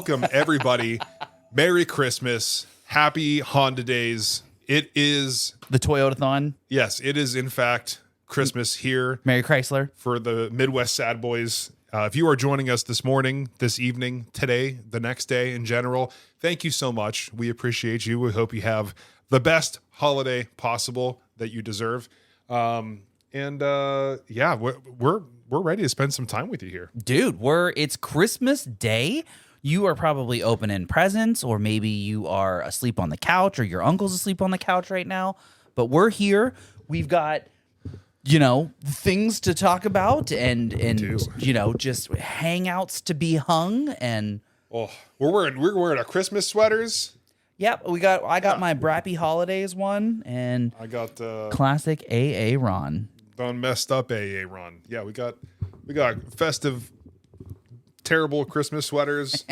welcome everybody. Merry Christmas. Happy Honda Days. It is the Toyota-thon. Yes, it is in fact Christmas here. Merry Chrysler. For the Midwest Sadbois. If you are joining us this morning, this evening, today, the next day in general, thank you so much. We appreciate you. We hope you have the best holiday possible that you deserve. We're ready to spend some time with you here. Dude, it's Christmas Day. You are probably opening presents, or maybe you are asleep on the couch, or your uncle's asleep on the couch right now. But we're here. We've got, things to talk about and just hangouts to be hung. And we're wearing our Christmas sweaters. Yep, I got my Brappy Holidays one, and I got classic AA Ron. Done messed up AA Ron. Yeah, we got festive, terrible Christmas sweaters.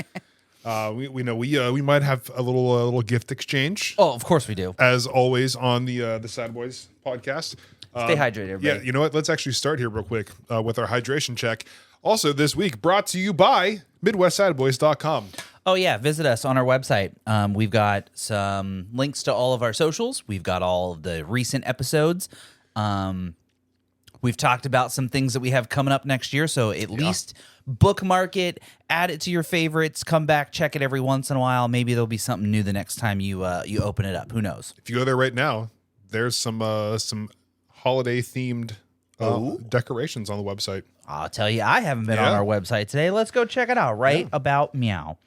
We might have a little gift exchange. Oh, of course we do. As always on the Sadbois podcast. Stay hydrated, everybody. Yeah, you know what? Let's actually start here real quick with our hydration check. Also, this week brought to you by MidwestSadboys.com. Oh, yeah. Visit us on our website. We've got some links to all of our socials. We've got all of the recent episodes. We've talked about some things that we have coming up next year, so at least bookmark it, add it to your favorites, come back, check it every once in a while. Maybe there'll be something new the next time you open it up. Who knows? If you go there right now, there's some holiday-themed decorations on the website. I'll tell you, I haven't been on our website today. Let's go check it out. About Meow.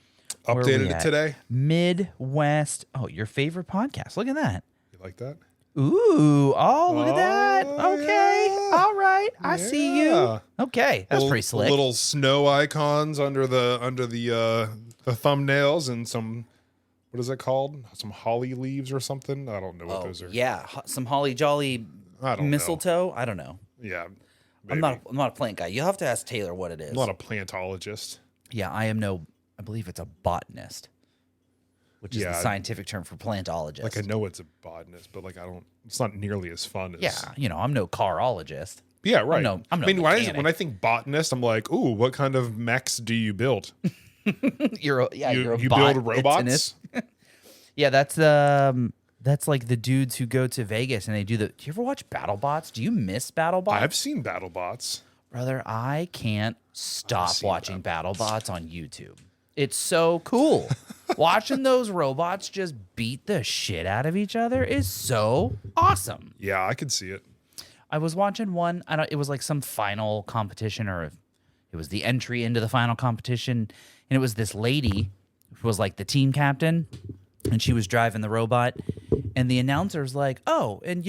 Updated it today. Midwest. Oh, your favorite podcast. Look at that. You like that? Ooh. Oh, look at that. Okay. Yeah. All right. I see you. Okay. That's pretty slick. Little snow icons under the thumbnails and some, what is it called? Some holly leaves or something? I don't know what those are. Yeah. Some holly jolly mistletoe. I don't know. Yeah. Maybe. I'm not a plant guy. You'll have to ask Taylor what it is. I'm not a plantologist. Yeah, I believe it's a botanist, which is the scientific term for plantologist. Like, I know it's a botanist, but it's not nearly as fun as. Yeah, I'm no carologist. Yeah, right. I'm no mechanic. When I think botanist, I'm like, ooh, what kind of mechs do you build? You're a you build robots? Yeah, that's like the dudes who go to Vegas and they do you ever watch BattleBots? Do you miss BattleBots? I've seen BattleBots. Brother, I can't stop watching BattleBots on YouTube. It's so cool. Watching those robots just beat the shit out of each other is so awesome. Yeah, I could see it. I was watching one. It was like some final competition, or it was the entry into the final competition, and it was this lady who was like the team captain, and she was driving the robot, and the announcer's like, "Oh, and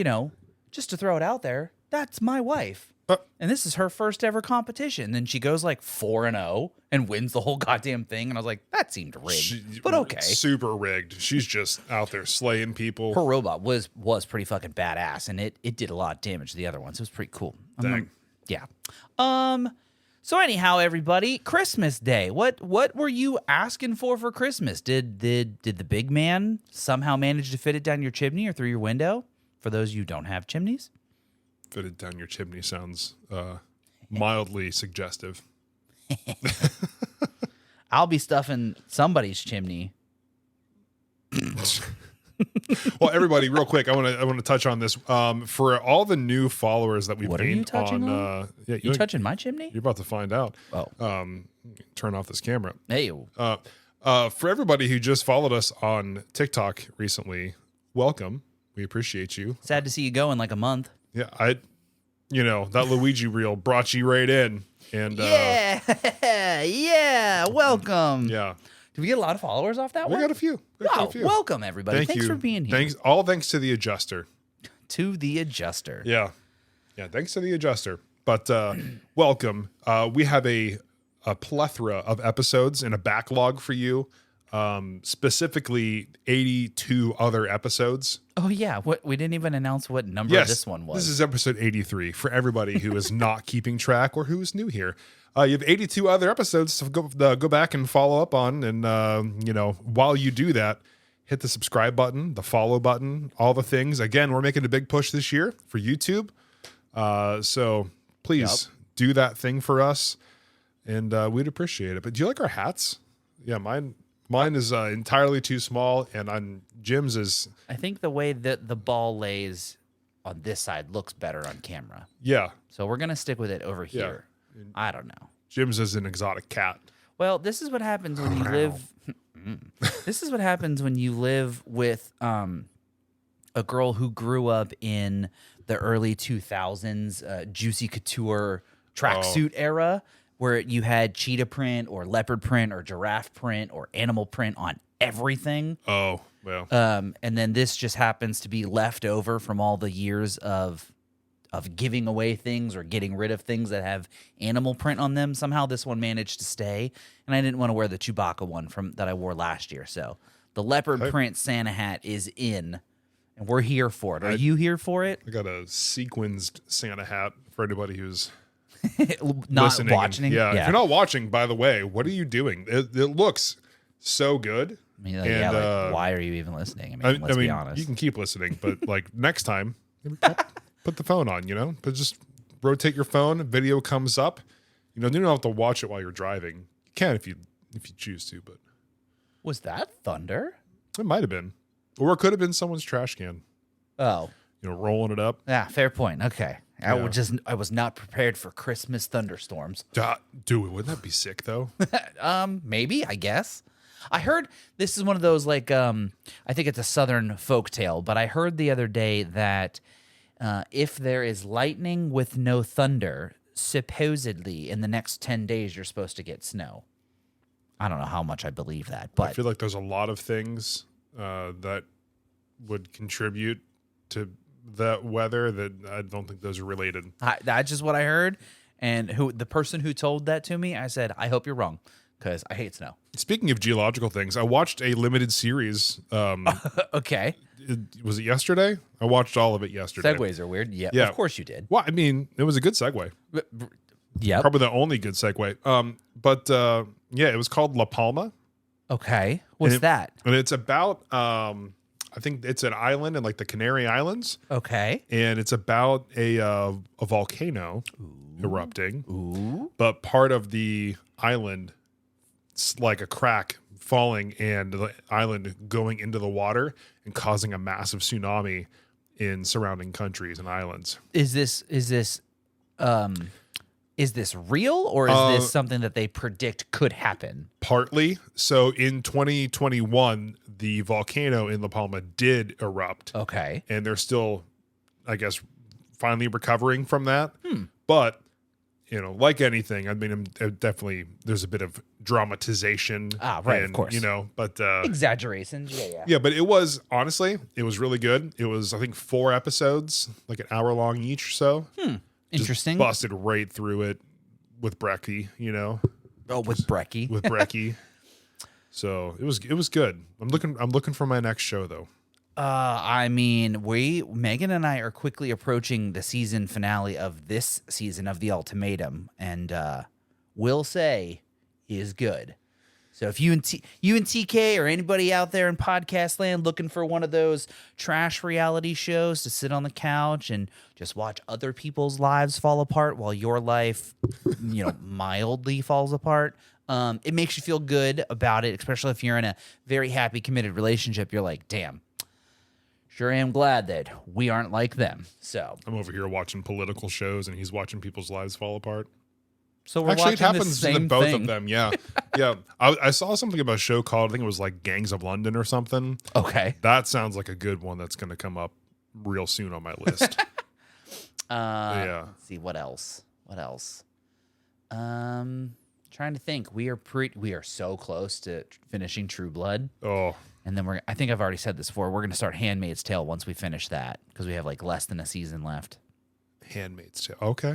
just to throw it out there, that's my wife." And this is her first ever competition. Then she goes like 4-0 and wins the whole goddamn thing. And I was like, that seemed rigged, but okay. Super rigged. She's just out there slaying people. Her robot was pretty fucking badass, and it did a lot of damage to the other ones. It was pretty cool. Dang. Yeah. So anyhow, everybody, Christmas Day. What were you asking for Christmas? Did the big man somehow manage to fit it down your chimney or through your window? For those of you who don't have chimneys. Fitted down your chimney sounds mildly suggestive. I'll be stuffing somebody's chimney. Well, everybody, real quick, I want to touch on this. For all the new followers that we've gained, what are you touching on? You touching my chimney? You're about to find out. Oh, turn off this camera. Hey. For everybody who just followed us on TikTok recently, welcome. We appreciate you. Sad to see you go in like a month. Yeah, that Luigi reel brought you right in. And welcome. Yeah. Did we get a lot of followers off that one? We got a few. Welcome, everybody. Thanks for being here. Thanks to the adjuster. To the adjuster. Yeah. Yeah, thanks to the adjuster. But welcome. We have a plethora of episodes and a backlog for you. Specifically 82 other episodes. Oh yeah, we didn't even announce what number this one was. This is episode 83 for everybody who is not keeping track or who is new here. You have 82 other episodes to go back and follow up on, and while you do that, hit the subscribe button, the follow button, all the things. Again, we're making a big push this year for YouTube, so please do that thing for us, and we'd appreciate it. But do you like our hats? Yeah, mine. Mine is entirely too small, and on Jim's is I think the way that the ball lays on this side looks better on camera. yeah. So we're going to stick with it over Yeah. here. I don't know. Jim's is an exotic cat. Well, this is what happens when you live. This is what happens when you live with a girl who grew up in the early 2000s Juicy Couture tracksuit era, where you had cheetah print or leopard print or giraffe print or animal print on everything. Oh, well. And then this just happens to be left over from all the years of giving away things or getting rid of things that have animal print on them. Somehow this one managed to stay, and I didn't want to wear the Chewbacca one that I wore last year. So the leopard print Santa hat is in, and we're here for it. Are you here for it? I got a sequenced Santa hat for anybody who's Not listening. watching. Yeah. If you're not watching, by the way, what are you doing? It looks so good. I mean, And, like, why are you even listening? I mean, let's be honest. You can keep listening, but like next time, put the phone on, but just rotate your phone. Video comes up. You don't have to watch it while you're driving. You can if you choose to, but Was that thunder? it might have been, or it could have been someone's trash can. Oh, Rolling it up. yeah, fair point. Okay. Yeah. I was not prepared for Christmas thunderstorms. Dude, wouldn't that be sick though? Maybe, I guess. I heard this is one of those I think it's a southern folk tale, but I heard the other day that if there is lightning with no thunder, supposedly in the next 10 days you're supposed to get snow. I don't know how much I believe that, but I feel like there's a lot of things that would contribute to that weather that I don't think those are related. That's just what I heard. And the person who told that to me, I said, I hope you're wrong, because I hate snow. Speaking of geological things, I watched a limited series. Okay. Was it yesterday? I watched all of it yesterday. Segues are weird. Yeah, Yeah. of course you did. Well, I mean, it was a good segue. Yeah. Probably the only good segue. But it was called La Palma. Okay. What's that? And it's about, I think it's an island in like the Canary Islands. Okay. And it's about a volcano erupting. Ooh. But part of the island, it's like a crack falling and the island going into the water and causing a massive tsunami in surrounding countries and islands. Is this real, or is this something that they predict could happen? Partly. So in 2021, the volcano in La Palma did erupt. Okay. And they're still, I guess, finally recovering from that. But, like anything, I mean, definitely there's a bit of dramatization. Right, of course. But Exaggerations. Yeah. yeah, but it was, honestly, it was really good. It was, I think, 4 episodes, like an hour long each or so. Interesting. Just busted right through it with Brecky, Oh, with Brecky. with Brecky. So it was good. I'm looking for my next show though. I mean, Megan and I are quickly approaching the season finale of this season of The Ultimatum, and will say is good. So if you and TK or anybody out there in podcast land looking for one of those trash reality shows to sit on the couch and just watch other people's lives fall apart while your life, mildly falls apart, it makes you feel good about it, especially if you're in a very happy, committed relationship. You're like, damn, sure am glad that we aren't like them. So I'm over here watching political shows and he's watching people's lives fall apart. So we're Actually, it watching the happens same in both thing. of them. Yeah. Yeah. I saw something about a show called, I think it was like Gangs of London or something. Okay. That sounds like a good one that's going to come up real soon on my list. Yeah. Let's see what else. Trying to think. We are so close to finishing True Blood. Oh, And then I think I've already said this before, we're going to start Handmaid's Tale once we finish that, because we have like less than a season left. Handmaid's Tale. Okay.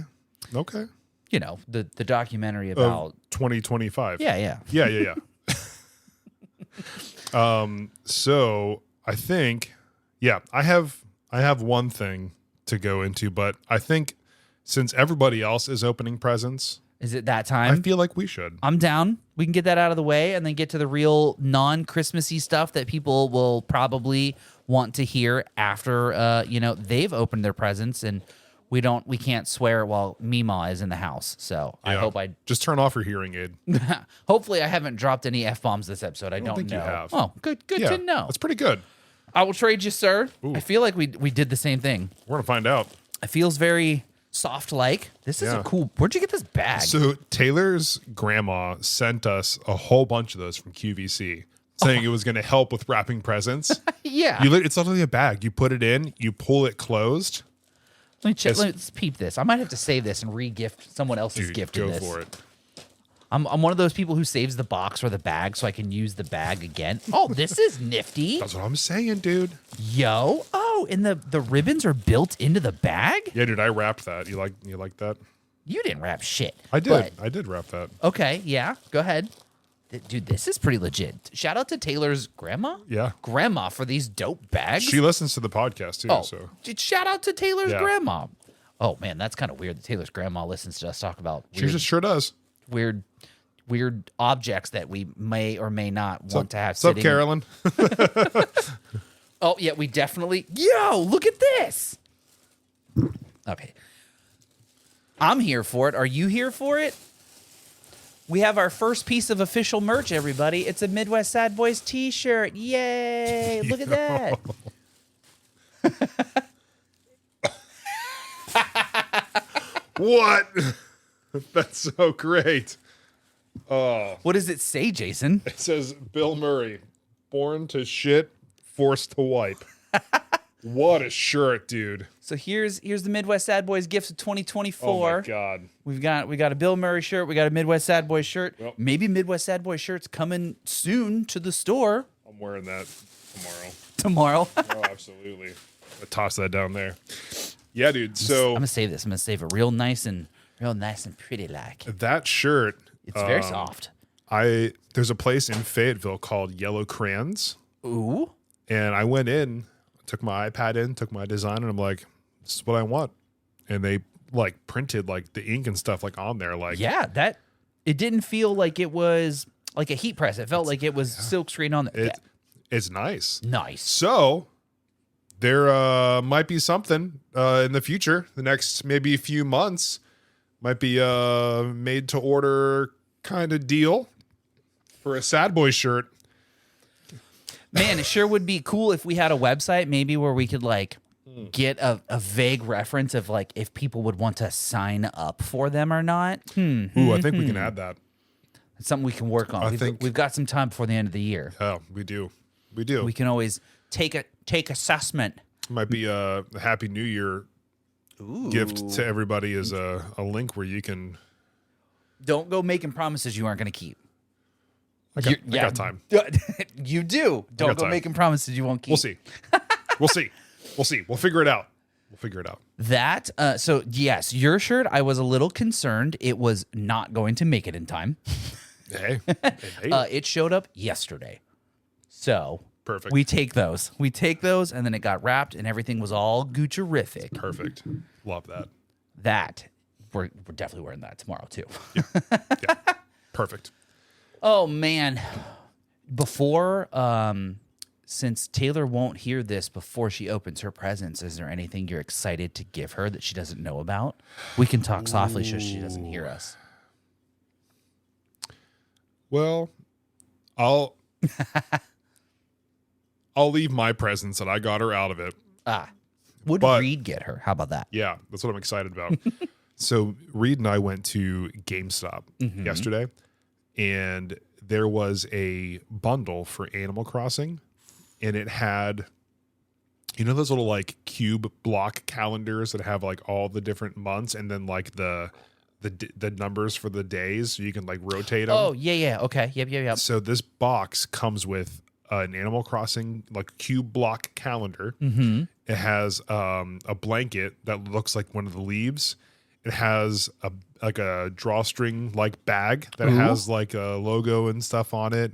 The documentary about 2025. Yeah. Yeah. So I think, I have one thing to go into, but I think since everybody else is opening presents, Is it that I time? feel like we should. I'm down. We can get that out of the way and then get to the real non-Christmassy stuff that people will probably want to hear after they've opened their presents, and we can't swear while Mima is in the house. So I hope just turn off your hearing aid. hopefully I haven't dropped any F-bombs this episode. I don't think know. you have. Oh, good to know. That's pretty good. I will trade you, sir. Ooh. I feel like we did the same thing. We're gonna find out. It feels very soft like. This is a cool. Where'd you get this bag? So Taylor's grandma sent us a whole bunch of those from QVC, saying it was going to help with wrapping presents. Yeah. It's literally a bag. You put it in, you pull it closed. Let me check. Let's peep this. I might have to save this and re-gift someone else's gift. Go this. for it. I'm one of those people who saves the box or the bag so I can use the bag again. Oh, this is nifty. That's what I'm saying, dude. Yo. Oh, and the ribbons are built into the bag? Yeah, dude, I wrapped that. You like that? You didn't wrap shit. I did. I did wrap that. Okay, yeah. Go ahead. Dude, this is pretty legit. Shout out to Taylor's grandma. Yeah. Grandma for these dope bags. She listens to the podcast too. Oh, so shout out to Taylor's grandma. Oh man, that's kind of weird that Taylor's grandma listens to us talk about she just sure does. Weird objects that we may or may not want to have. What's up, Carolyn? Oh yeah, we definitely. Yo, look at this. Okay. I'm here for it. Are you here for it? We have our first piece of official merch, everybody. It's a Midwest Sad Boys t-shirt. Yay! Look at that. What? That's so great. Oh. What does it say, Jason? It says Bill Murray, born to shit, forced to wipe. What a shirt, dude. So here's the Midwest Sad Boys gifts of 2024. Oh my god. We got a Bill Murray shirt, we got a Midwest Sad Boys shirt. Yep. Maybe Midwest Sad Boys shirts coming soon to the store. I'm wearing that Tomorrow. Oh, absolutely. I toss that down there. Yeah, dude. So I'm gonna save this. I'm gonna save it real nice and pretty like. That shirt. It's very soft. There's a place in Fayetteville called Yellow Crayons. Ooh. And I went in, took my iPad in, took my design, and I'm like, this is what I want. And they like printed like the ink and stuff like on there. Like, yeah, it didn't feel like it was like a heat press. It felt like it was silk screen on there. It's nice. Nice. So there might be something in the future, the next maybe a few months, might be a made to order kind of deal for a Sad Boy shirt. Man, it sure would be cool if we had a website maybe where we could like get a vague reference of like if people would want to sign up for them or not. Ooh, I think we can add that. It's something we can work on. We've got some time before the end of the year. Oh, we do. We can always take assessment. Might be a Happy New Year gift to everybody is a link where you can. Don't go making promises you aren't going to keep. I got time. You do. Don't go making promises you won't keep. We'll see. We'll see. We'll figure it out. That, so yes, your shirt, I was a little concerned it was not going to make it in time. Hey. It showed up yesterday. So perfect. We take those, and then it got wrapped, and everything was all Gucci-rific. Perfect. Love that. That, we're definitely wearing that tomorrow, too. Yeah. Perfect. Oh, man. Before, since Taylor won't hear this before she opens her presents, is there anything you're excited to give her that she doesn't know about? We can talk softly so she doesn't hear us. Well, I'll leave my presents that I got her out of it. What did Reed get her? How about that? Yeah, that's what I'm excited about. So Reed and I went to GameStop yesterday, and there was a bundle for Animal Crossing, and it had, you know, those little like cube block calendars that have like all the different months and then like the numbers for the days, so you can like rotate them. Oh, yeah. Okay. Yep. So this box comes with an Animal Crossing like cube block calendar. Mm-hmm. It has a blanket that looks like one of the leaves. It has a drawstring like bag that has like a logo and stuff on it.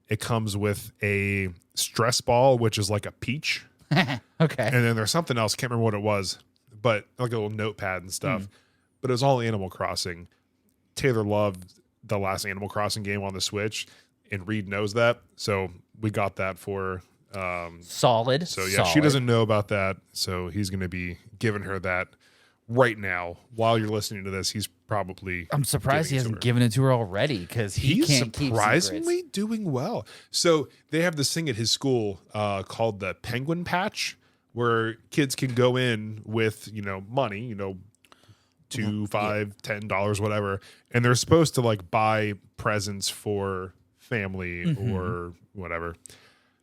It comes with a stress ball, which is like a peach. Okay. And then there's something else. Can't remember what it was, but like a little notepad and stuff. But it was all Animal Crossing. Taylor loved the last Animal Crossing game on the Switch, and Reed knows that. So we got that for solid. So yeah, she doesn't know about that. So he's going to be giving her that right now, while you're listening to this, he's probably. I'm surprised he giving it to hasn't her. given it to her already because He's can't keep surprisingly secrets. doing well. So they have this thing at his school called the Penguin Patch, where kids can go in with money, $2, $5, $10, whatever, and they're supposed to like buy presents for family or whatever.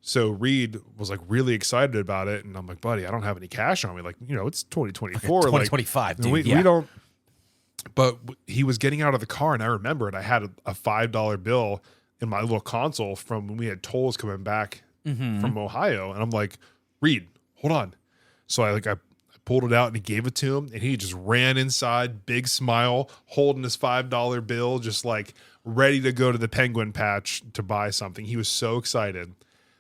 So Reed was like really excited about it, and I'm like, buddy, I don't have any cash on me. Like, it's 2024, 2025, dude. we don't. But he was getting out of the car, and I remember it. I had a $5 bill in my little console from when we had tolls coming back from Ohio, and I'm like, Reed, hold on. So I pulled it out and he gave it to him, and he just ran inside, big smile, holding his $5 bill, just like ready to go to the Penguin Patch to buy something. He was so excited.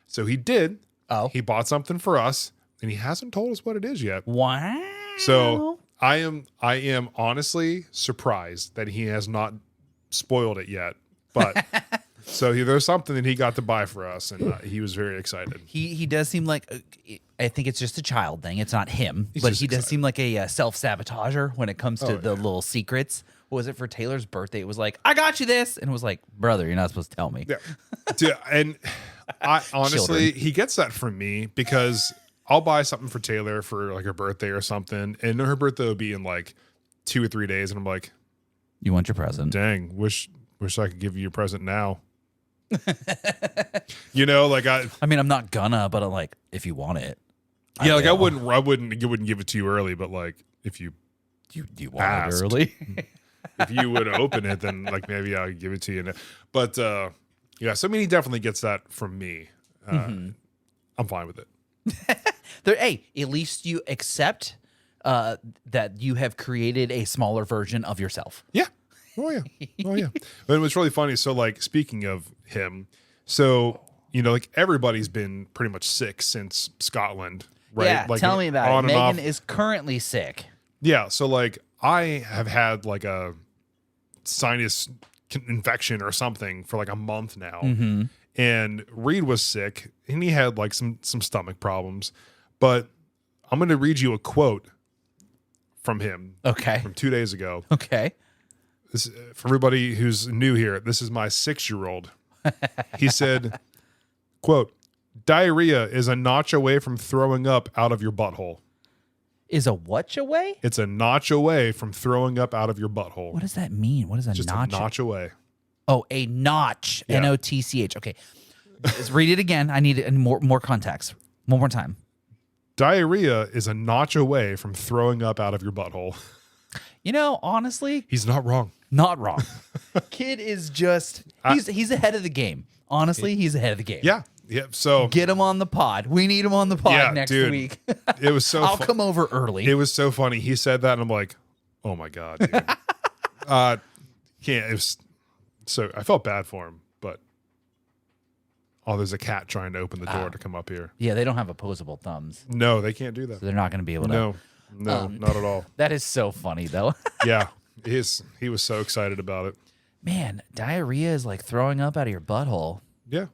So he did. Oh. He bought something for us, and he hasn't told us what it is yet. Wow. So I am honestly surprised that he has not spoiled it yet. But so there's something that he got to buy for us, and he was very excited. He does seem like I think it's just a child thing. It's not him, He's but just he does excited. seem like a self-sabotager when it comes to the little secrets. What was it for Taylor's birthday? It was like, I got you this, and it was like, brother, you're not supposed to tell me. Yeah. Dude, and I honestly, Children. he gets that from me because I'll buy something for Taylor for like her birthday or something, and her birthday will be in like 2 or 3 days, and I'm like, You want your present? dang, wish I could give you your present now. Like I mean, I'm not gonna, but I'm like, if you want it, I will. wouldn't give it to you early, but like if you you want asked. it early. if you would open it, then like maybe I'll give it to you. But yeah, so I mean, he definitely gets that from me. I'm fine with it. Hey, at least you accept that you have created a smaller version of yourself. Yeah. Oh yeah. Oh yeah. But it was really funny. So like speaking of him, so like everybody's been pretty much sick since Scotland, right? Yeah, Like tell me about it. on and off. Megan is currently sick. Yeah. So like I have had like a sinus infection or something for like a month now. And Reed was sick and he had like some stomach problems. But I'm going to read you a quote from him Okay. from 2 days ago. Okay. This, for everybody who's new here, this is my 6-year-old. He said, quote, diarrhea is a notch away from throwing up out of your butthole. Is a what away? It's a notch away from throwing up out of your butthole. What does that mean? What is a Just notch? a notch away. Oh, a notch. Yeah. Notch. Okay. Let's read it again. I need more context. One more time. Diarrhea is a notch away from throwing up out of your butthole. Honestly, He's not wrong. not wrong. Kid is just he's ahead of the game. Honestly, he's ahead of the game. Yeah. Yeah. So Get him on the pod. We need him on the pod Yeah, next dude. week. it was so I'll come over early. It was so funny. He said that, and I'm like, oh my God, dude. Can't. It was so. I felt bad for him, but there's a cat trying to open the door to come up here. Yeah, they don't have opposable thumbs, No, they can't do that. so they're not going to be able to. No, not at all. That is so funny, though. Yeah, he was so excited about it. Man, diarrhea is like throwing up out of your butthole. Yeah,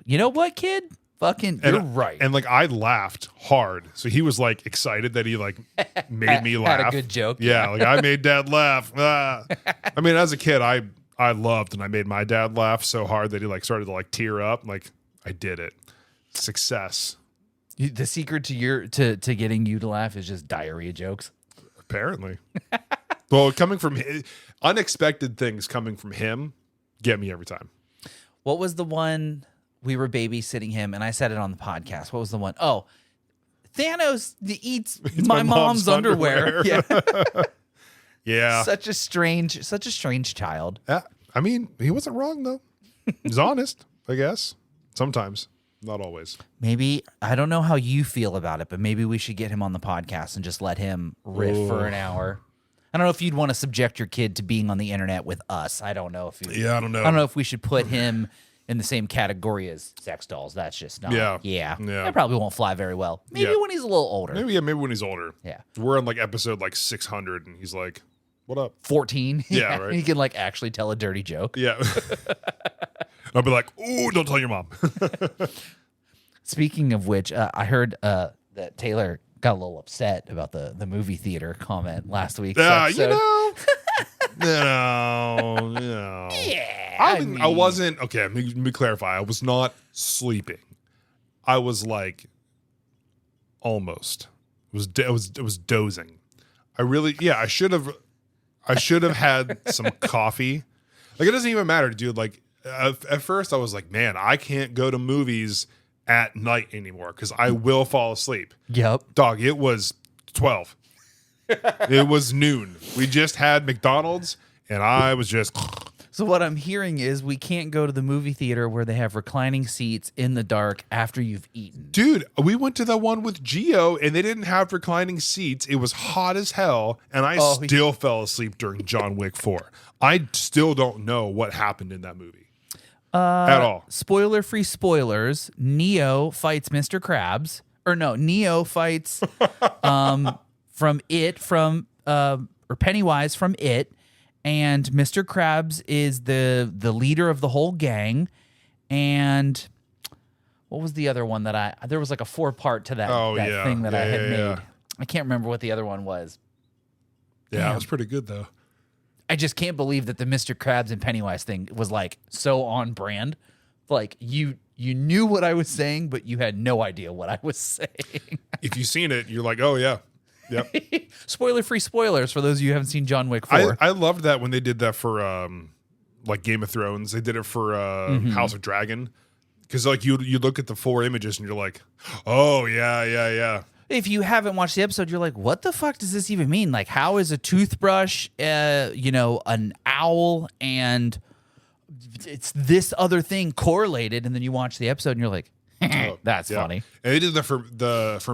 You know what, kid? Fucking, you're right. And like I laughed hard, so he was like excited that he like made me laugh. Had a good joke. Yeah, like I made Dad laugh. Ah. I mean, as a kid, I loved and I made my dad laugh so hard that he like started to like tear up. Like I did it. Success. The secret to getting you to laugh is just diarrhea jokes. Apparently. Well, coming from unexpected things coming from him get me every time. What was the one we were babysitting him and I said it on the podcast? What was the one? Oh, Thanos eats my mom's underwear. Yeah. Yeah. Such a strange child. I mean, he wasn't wrong though. He's honest, I guess. Sometimes. Not always. Maybe, I don't know how you feel about it, but maybe we should get him on the podcast and just let him riff for an hour. I don't know if you'd want to subject your kid to being on the internet with us. I don't know if Yeah, I don't know. I don't know if we should put him in the same category as sex dolls. That's just not. Yeah. That probably won't fly very well. Maybe Yeah. when he's a little older. Maybe when he's older. Yeah. We're on like episode like 600 and he's like, what up? 14. Yeah, right. He can like actually tell a dirty joke. Yeah. I'll be like, ooh, don't tell your mom. Speaking of which, I heard that Taylor got a little upset about the movie theater comment last week. No. Yeah, I wasn't okay. Let me clarify. I was not sleeping. I was like almost. It was dozing. I should have had some coffee. Like, it doesn't even matter, dude. Like, at first I was like, man, I can't go to movies at night anymore because I will fall asleep. Yep. Dog, it was 12. It was noon. We just had McDonald's and I was just... So what I'm hearing is we can't go to the movie theater where they have reclining seats in the dark after you've eaten. Dude, we went to the one with Geo and they didn't have reclining seats. It was hot as hell and I still fell asleep during John Wick 4. I still don't know what happened in that movie at all. Spoiler-free spoilers. Neo fights Mr. Krabs. Or no, Neo fights or Pennywise from It. And Mr. Krabs is the leader of the whole gang. And what was the other one there was like a 4-part to that thing that I had made. I can't remember what the other one was. Yeah, Damn. it was pretty good though. I just can't believe that the Mr. Krabs and Pennywise thing was like so on brand. Like you knew what I was saying, but you had no idea what I was saying. If you've seen it, you're like, oh yeah. Yep. Spoiler-free spoilers for those of you who haven't seen John Wick 4. I loved that when they did that for like Game of Thrones. They did it for House of Dragon. Because like you look at the 4 images and you're like, oh yeah. If you haven't watched the episode, you're like, what the fuck does this even mean? Like, how is a toothbrush, an owl, and it's this other thing correlated? And then you watch the episode and you're like, that's funny. And they did that for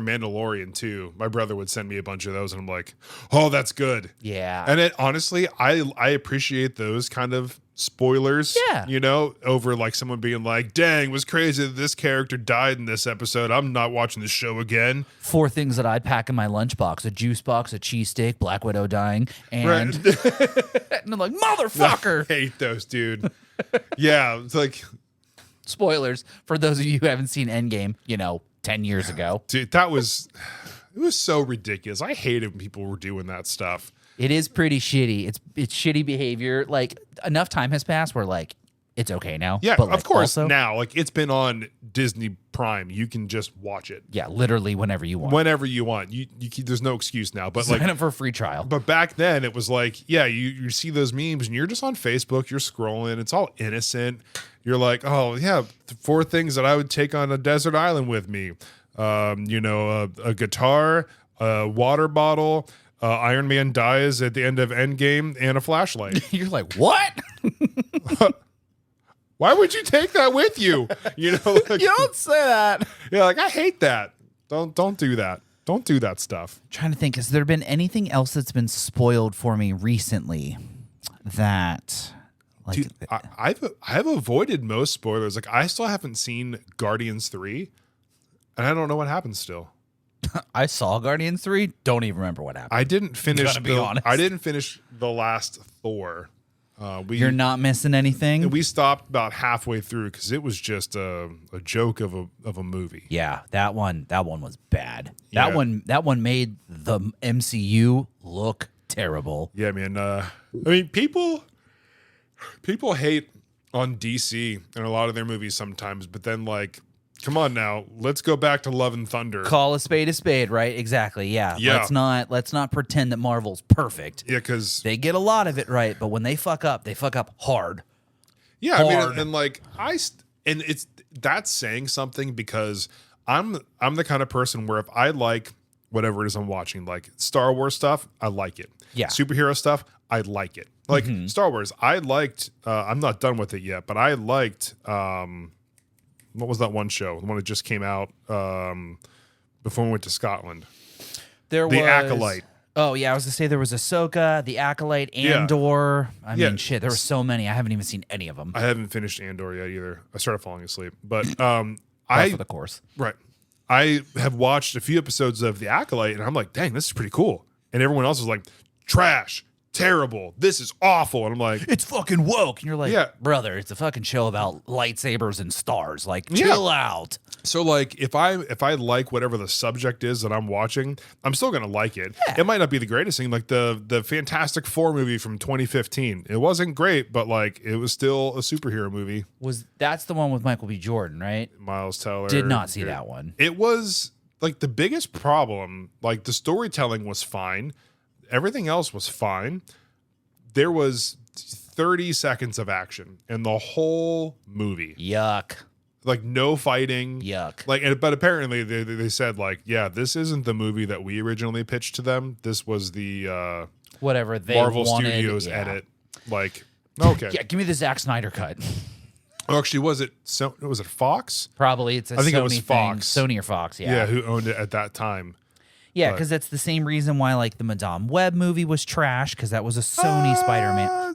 Mandalorian too. My brother would send me a bunch of those and I'm like, oh, that's good. Yeah. And honestly, I appreciate those kind of spoilers, over like someone being like, dang, it was crazy that this character died in this episode. I'm not watching the show again. 4 things that I'd pack in my lunchbox: a juice box, a cheesesteak, Black Widow dying, and, and I'm like, motherfucker. I hate those, dude. Yeah, it's like spoilers for those of you who haven't seen Endgame, 10 years ago. Dude, it was so ridiculous. I hated when people were doing that stuff. It is pretty shitty. It's shitty behavior. Like, enough time has passed where like it's okay now. Yeah, but, like, of course. also, now, like, it's been on Disney Prime. You can just watch it. Yeah, literally whenever you want. Whenever you want. You there's no excuse now. But sign up for a free trial. But back then, it was like, yeah, you see those memes and you're just on Facebook. You're scrolling. It's all innocent. You're like, oh yeah, 4 things that I would take on a desert island with me. A guitar, a water bottle. Iron Man dies at the end of Endgame, and a flashlight. You're like, what? Why would you take that with you? Like, you don't say that. Yeah, like, I hate that. Don't do that. Don't do that stuff. I'm trying to think, has there been anything else that's been spoiled for me recently that, like, dude, I've avoided most spoilers. Like, I still haven't seen Guardians 3, and I don't know what happens still. I saw Guardians 3. Don't even remember what happened. I didn't finish. Honest. I didn't finish the last Thor. You're not missing anything. We stopped about halfway through because it was just a joke of a movie. Yeah, that one was bad. That one made the MCU look terrible. Yeah, man. I mean, people hate on DC and a lot of their movies sometimes, but then like, come on now, let's go back to Love and Thunder. Call a spade, right? Exactly. Yeah. Let's not pretend that Marvel's perfect. Yeah, because they get a lot of it right, but when they fuck up hard. Yeah, hard. I mean, and like that's saying something because I'm the kind of person where if I like whatever it is I'm watching, like Star Wars stuff, I like it. Yeah. Superhero stuff, I like it. Like Star Wars, I liked. I'm not done with it yet, but I liked. What was that one show? The one that just came out before we went to Scotland. The Acolyte. Oh, yeah. I was going to say there was Ahsoka, The Acolyte, Andor. Yeah. I mean, shit, there were so many. I haven't even seen any of them. I haven't finished Andor yet either. I started falling asleep. But for the course. Right. I have watched a few episodes of The Acolyte, and I'm like, dang, this is pretty cool. And everyone else was like, trash. terrible. This is awful. And I'm like, It's fucking woke. And you're like, Yeah. brother, it's a fucking show about lightsabers and stars. Like, chill out. so like if I like whatever the subject is that I'm watching, I'm still gonna like it. Yeah. It might not be the greatest thing, like the Fantastic Four movie from 2015. It wasn't great, but like it was still a superhero movie. That's the one with Michael B. Jordan, right? Miles Teller. Did not see that one. It was like the biggest problem, like the storytelling was fine. Everything else was fine. There was 30 seconds of action in the whole movie. Yuck. Like no fighting. Yuck. Like, but apparently they said like, yeah, this isn't the movie that we originally pitched to them. This was the Whatever they Marvel wanted. Studios Yeah. edit. Like, okay. Yeah, give me the Zack Snyder cut. Oh, actually, was it Fox? Probably it's a I think Sony it was Fox. thing. Sony or Fox, Yeah, who owned it at that time. Yeah, because that's the same reason why like the Madame Web movie was trash, because that was a Sony Spider-Man.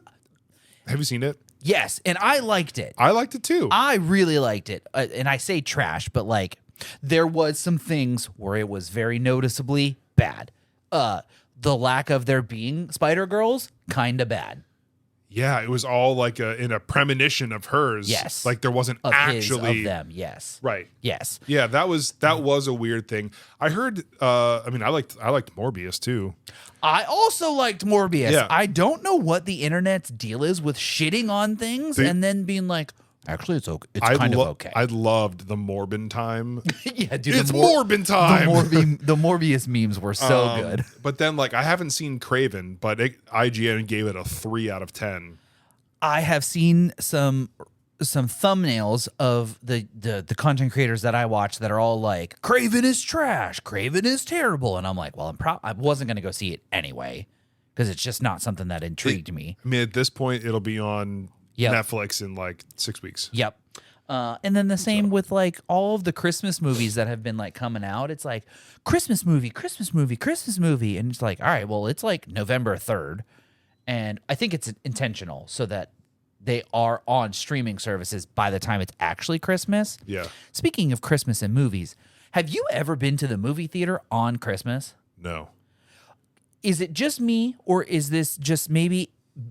Have you seen it? Yes, and I liked it. I liked it too. I really liked it. And I say trash, but like there was some things where it was very noticeably bad. The lack of there being Spider-Girls, kind of bad. Yeah, it was all like in a premonition of hers. Yes. Like there wasn't Of actually of them, yes. Right. Yes. Yeah, that was a weird thing. I heard I liked Morbius too. I also liked Morbius. Yeah. I don't know what the internet's deal is with shitting on things and then being like, actually, it's okay. It's kind of okay. I loved the Morbin time. Yeah, dude. It's Morbin time. The Morbius memes were so good. But then like I haven't seen Craven, but IGN gave it a 3 out of 10. I have seen some thumbnails of the content creators that I watch that are all like, Craven is trash, Craven is terrible, and I'm like, well, I wasn't gonna go see it anyway because it's just not something that intrigued me. I mean, at this point, it'll be on Yep. Netflix in like 6 weeks. Yep. And then the same with like all of the Christmas movies that have been like coming out. It's like Christmas movie, Christmas movie, Christmas movie, and it's like, all right, well, it's like November 3rd, and I think it's intentional so that they are on streaming services by the time it's actually Christmas. Yeah. Speaking of Christmas and movies, have you ever been to the movie theater on Christmas? No. Is it just me, or is this just maybe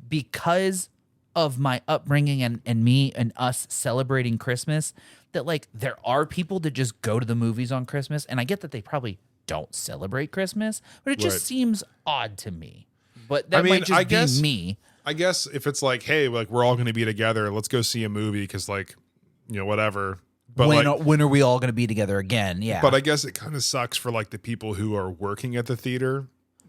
because of my upbringing and me and us celebrating Christmas that like there are people that just go to the movies on Christmas? And I get that they probably don't celebrate Christmas, but it just Right. seems odd to me. But that might just be me. I guess if it's like, hey, like we're all going to be together, let's go see a movie because, like, you know, whatever. But When are we all going to be together again? Yeah. but I guess it kind of sucks for like the people who are working at the theater.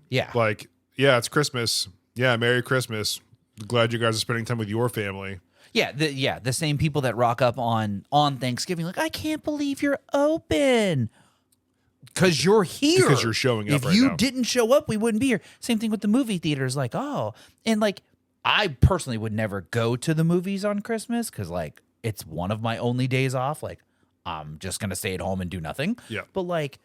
yeah. Like, yeah, it's Christmas. Yeah, Merry Christmas. Glad you guys are spending time with your family. Yeah, the same people that rock up on Thanksgiving, like, I can't believe you're open. Because you're here. Because you're showing up If right you now. didn't show up, we wouldn't be here. Same thing with the movie theaters. Like, oh. And, like, I personally would never go to the movies on Christmas because, like, it's one of my only days off. Like, I'm just going to stay at home and do nothing. Yeah. But, like,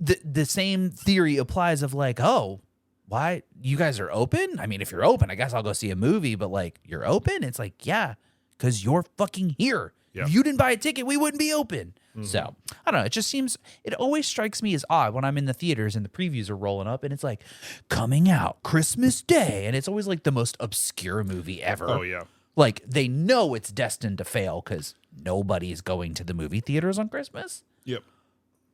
the same theory applies of, like, oh, why? You guys are open? I mean, if you're open, I guess I'll go see a movie. But, like, you're open? It's like, yeah, because you're fucking here. Yeah. If you didn't buy a ticket, we wouldn't be open. So, I don't know. It just seems, it always strikes me as odd when I'm in the theaters and the previews are rolling up and it's like, coming out Christmas Day. And it's always like the most obscure movie ever. Oh, yeah. Like, they know it's destined to fail because nobody's going to the movie theaters on Christmas. Yep.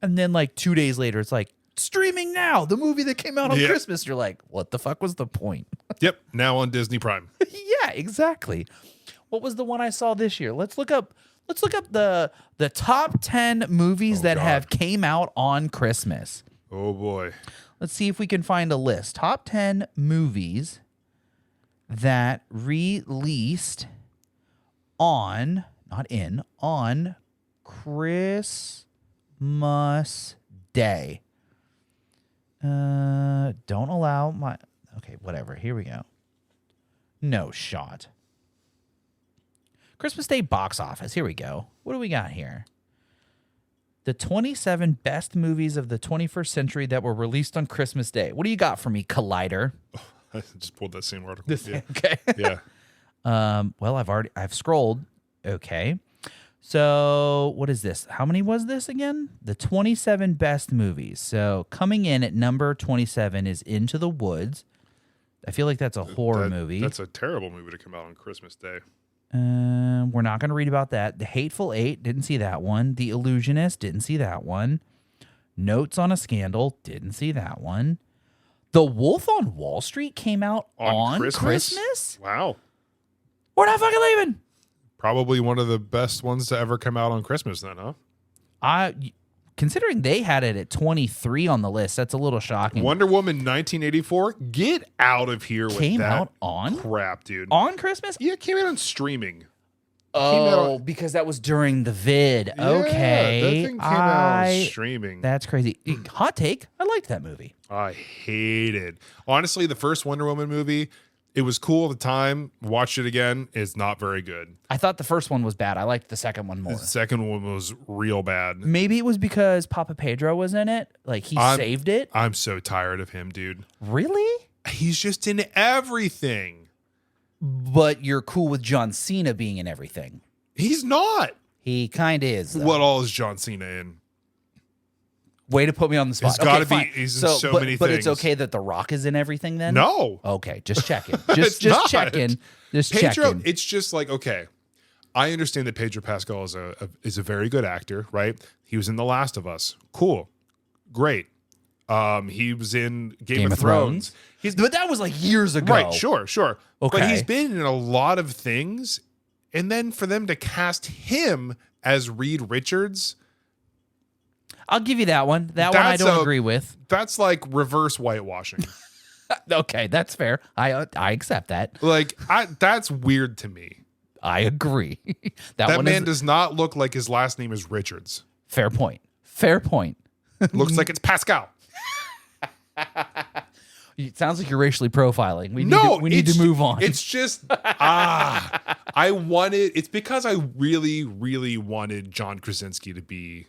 And then, like, 2 days later, it's like, streaming now, the movie that came out on Yeah. Christmas. You're like, what the fuck was the point? Yep. Now on Disney Prime. Yeah, exactly. What was the one I saw this year? Let's look up the top 10 movies that God. have came out on Christmas. Oh, boy. Let's see if we can find a list. Top 10 movies that released on Christmas Day. Don't allow my... Okay, whatever. Here we go. No shot. Christmas Day box office. Here we go. What do we got here? The 27 best movies of the 21st century that were released on Christmas Day. What do you got for me, Collider? I just pulled that same article. Yeah. Okay. Yeah. Well, I've scrolled. Okay. So what is this? How many was this again? The 27 best movies. So coming in at number 27 is Into the Woods. I feel like that's a horror movie. That's a terrible movie to come out on Christmas Day. We're not going to read about that. The Hateful Eight, didn't see that one. The Illusionist, didn't see that one. Notes on a Scandal, didn't see that one. The Wolf on Wall Street came out on Christmas? Wow. We're not fucking leaving. Probably one of the best ones to ever come out on Christmas then, huh? Considering they had it at 23 on the list, that's a little shocking. Wonder Woman 1984, get out of here with Came that out on? crap, dude. On Christmas? Yeah, it came out on streaming. Oh, because that was during the vid. Yeah, okay. that thing came out on streaming. That's crazy. Hot take. I liked that movie. I hated. Honestly, the first Wonder Woman movie, it was cool at the time. Watched it again. It's not very good. I thought the first one was bad. I liked the second one more. The second one was real bad. Maybe it was because Papa Pedro was in it. Like, he saved it. I'm so tired of him, dude. Really? He's just in everything. But you're cool with John Cena being in everything. He's not. He kind of is, though. What all is John Cena in? Way to put me on the spot. It's got to fine. be. He's in so many things. But it's okay that The Rock is in everything then? No. Okay, just checking. It's Just not. checking. Just Pedro, checking. it's just like, okay, I understand that Pedro Pascal is a very good actor, right? He was in The Last of Us. Cool. Great. He was in Game of Thrones. But that was like years ago. Right, sure. Okay. But he's been in a lot of things, and then for them to cast him as Reed Richards, I'll give you that one. That one I don't agree with. that's like reverse whitewashing. Okay, that's fair. I accept that. Like, that's weird to me. I agree. That man does not look like his last name is Richards. Fair point. Fair point. Looks like it's Pascal. It sounds like you're racially profiling. We need to move on. It's just it's because I really, really wanted John Krasinski to be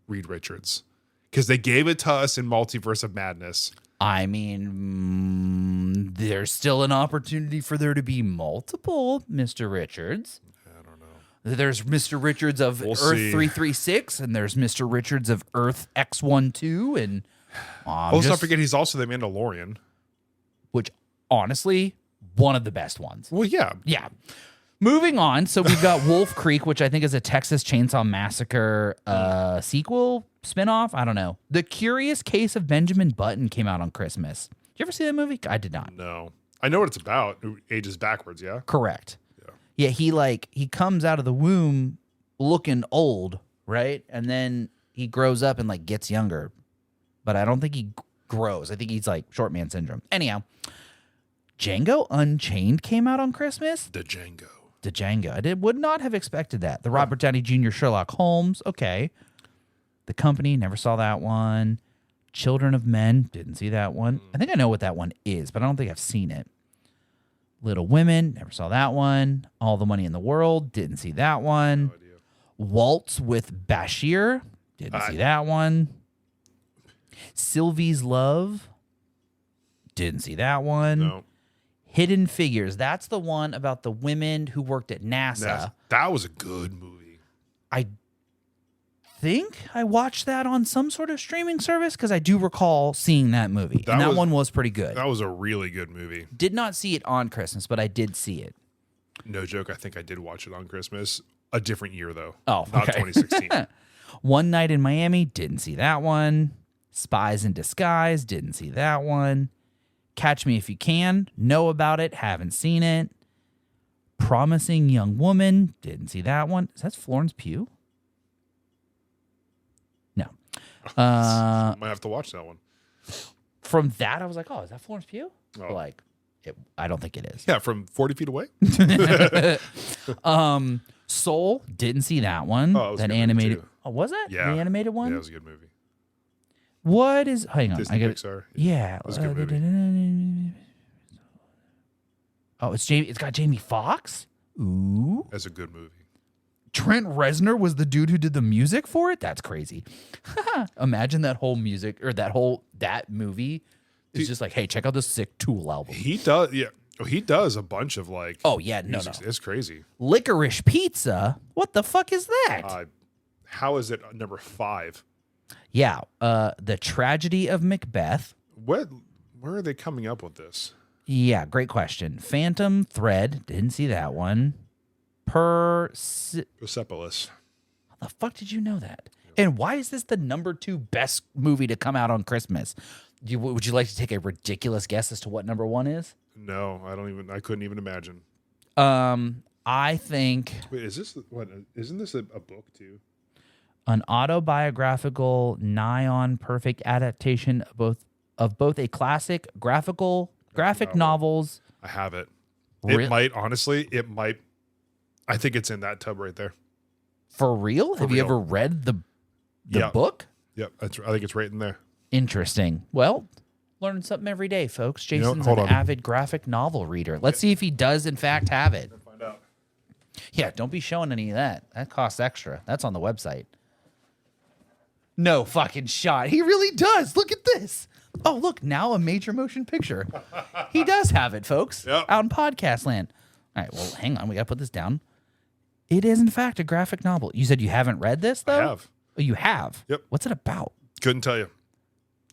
Reed Richards. Because they gave it to us in Multiverse of Madness. I mean, there's still an opportunity for there to be multiple Mr. Richards. I don't know. There's Mr. Richards of Earth 336, and there's Mr. Richards of Earth X12, and let's not forget he's also the Mandalorian. Which, honestly, one of the best ones. Well, yeah. Yeah. Moving on, so we've got Wolf Creek, which I think is a Texas Chainsaw Massacre sequel, spinoff. I don't know. The Curious Case of Benjamin Button came out on Christmas. Did you ever see that movie? I did not. No. I know what it's about. It ages backwards, yeah? Correct. Yeah. Yeah, he comes out of the womb looking old, right? And then he grows up and like gets younger. But I don't think he grows. I think he's like short man syndrome. Anyhow, Django Unchained came out on Christmas. The Django. I would not have expected that. The Robert Downey Jr. Sherlock Holmes. Okay. The Company. Never saw that one. Children of Men. Didn't see that one. I think I know what that one is, but I don't think I've seen it. Little Women. Never saw that one. All the Money in the World. Didn't see that one. No idea. Waltz with Bashir. Didn't see that one. Sylvie's Love. Didn't see that one. No. Hidden Figures. That's the one about the women who worked at NASA. That was a good movie. I think I watched that on some sort of streaming service because I do recall seeing that movie. That one was pretty good. That was a really good movie. Did not see it on Christmas, but I did see it. No joke. I think I did watch it on Christmas. A different year, though. Oh, not okay. 2016. One Night in Miami. Didn't see that one. Spies in Disguise. Didn't see that one. Catch Me If You Can. Know about it. Haven't seen it. Promising Young Woman. Didn't see that one. Is that Florence Pugh? No. Might have to watch that one. From that, I was like, oh, is that Florence Pugh? Oh. Like, I don't think it is. Yeah, from 40 feet away. Soul. Didn't see that one. Oh, that animated. Oh, was it? Yeah. The animated one? Yeah, it was a good movie. What is... Hang on. Disney Pixar. Yeah. It was a good movie. Oh, it's got Jamie Foxx? Ooh. That's a good movie. Trent Reznor was the dude who did the music for it? That's crazy. Imagine that whole music, or that movie is just like, hey, check out this sick Tool album. He does, yeah. He does a bunch of like... Oh, yeah, no. It's crazy. Licorice Pizza? What the fuck is that? How is it number 5? Yeah, The Tragedy of Macbeth. Where are they coming up with this? Yeah, great question. Phantom Thread. Didn't see that one. Persepolis. How the fuck did you know that? And why is this the number 2 best movie to come out on Christmas? Would you like to take a ridiculous guess as to what number 1 is? No, I couldn't even imagine. I think. Wait, is this what? Isn't this a book too? An autobiographical, nigh on perfect adaptation of both a classic graphic novels. I have it. It might I think it's in that tub right there. For real? Have you ever read the book? Yep, I think it's right in there. Interesting. Well, learning something every day, folks. Jason's an avid graphic novel reader. Let's see if he does in fact have it. Find out. Yeah, don't be showing any of that. That costs extra. That's on the website. No fucking shot. He really does. Look at this. Oh, look, now a major motion picture. He does have it, folks. Yep. Out in podcast land. All right, well, hang on. We got to put this down. It is, in fact, a graphic novel. You said you haven't read this, though? I have. Oh, you have? Yep. What's it about? Couldn't tell you.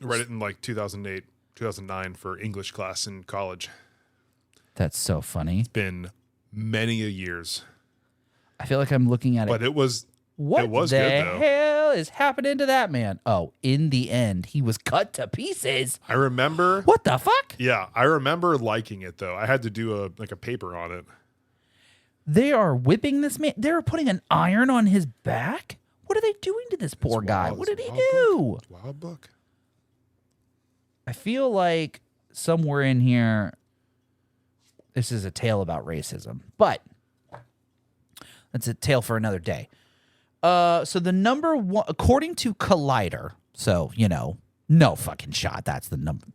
I read it in like 2008, 2009 for English class in college. That's so funny. It's been many a years. I feel like I'm looking at it. But it was What it was the good, though. hell is happening to that man? Oh, in the end, he was cut to pieces. I remember. What the fuck? Yeah, I remember liking it though. I had to do a paper on it. They are whipping this man. They're putting an iron on his back. What are they doing to this poor guy? What did he do? Wild book. I feel like somewhere in here, this is a tale about racism, but that's a tale for another day. So the number 1, according to Collider, so, no fucking shot. That's the number.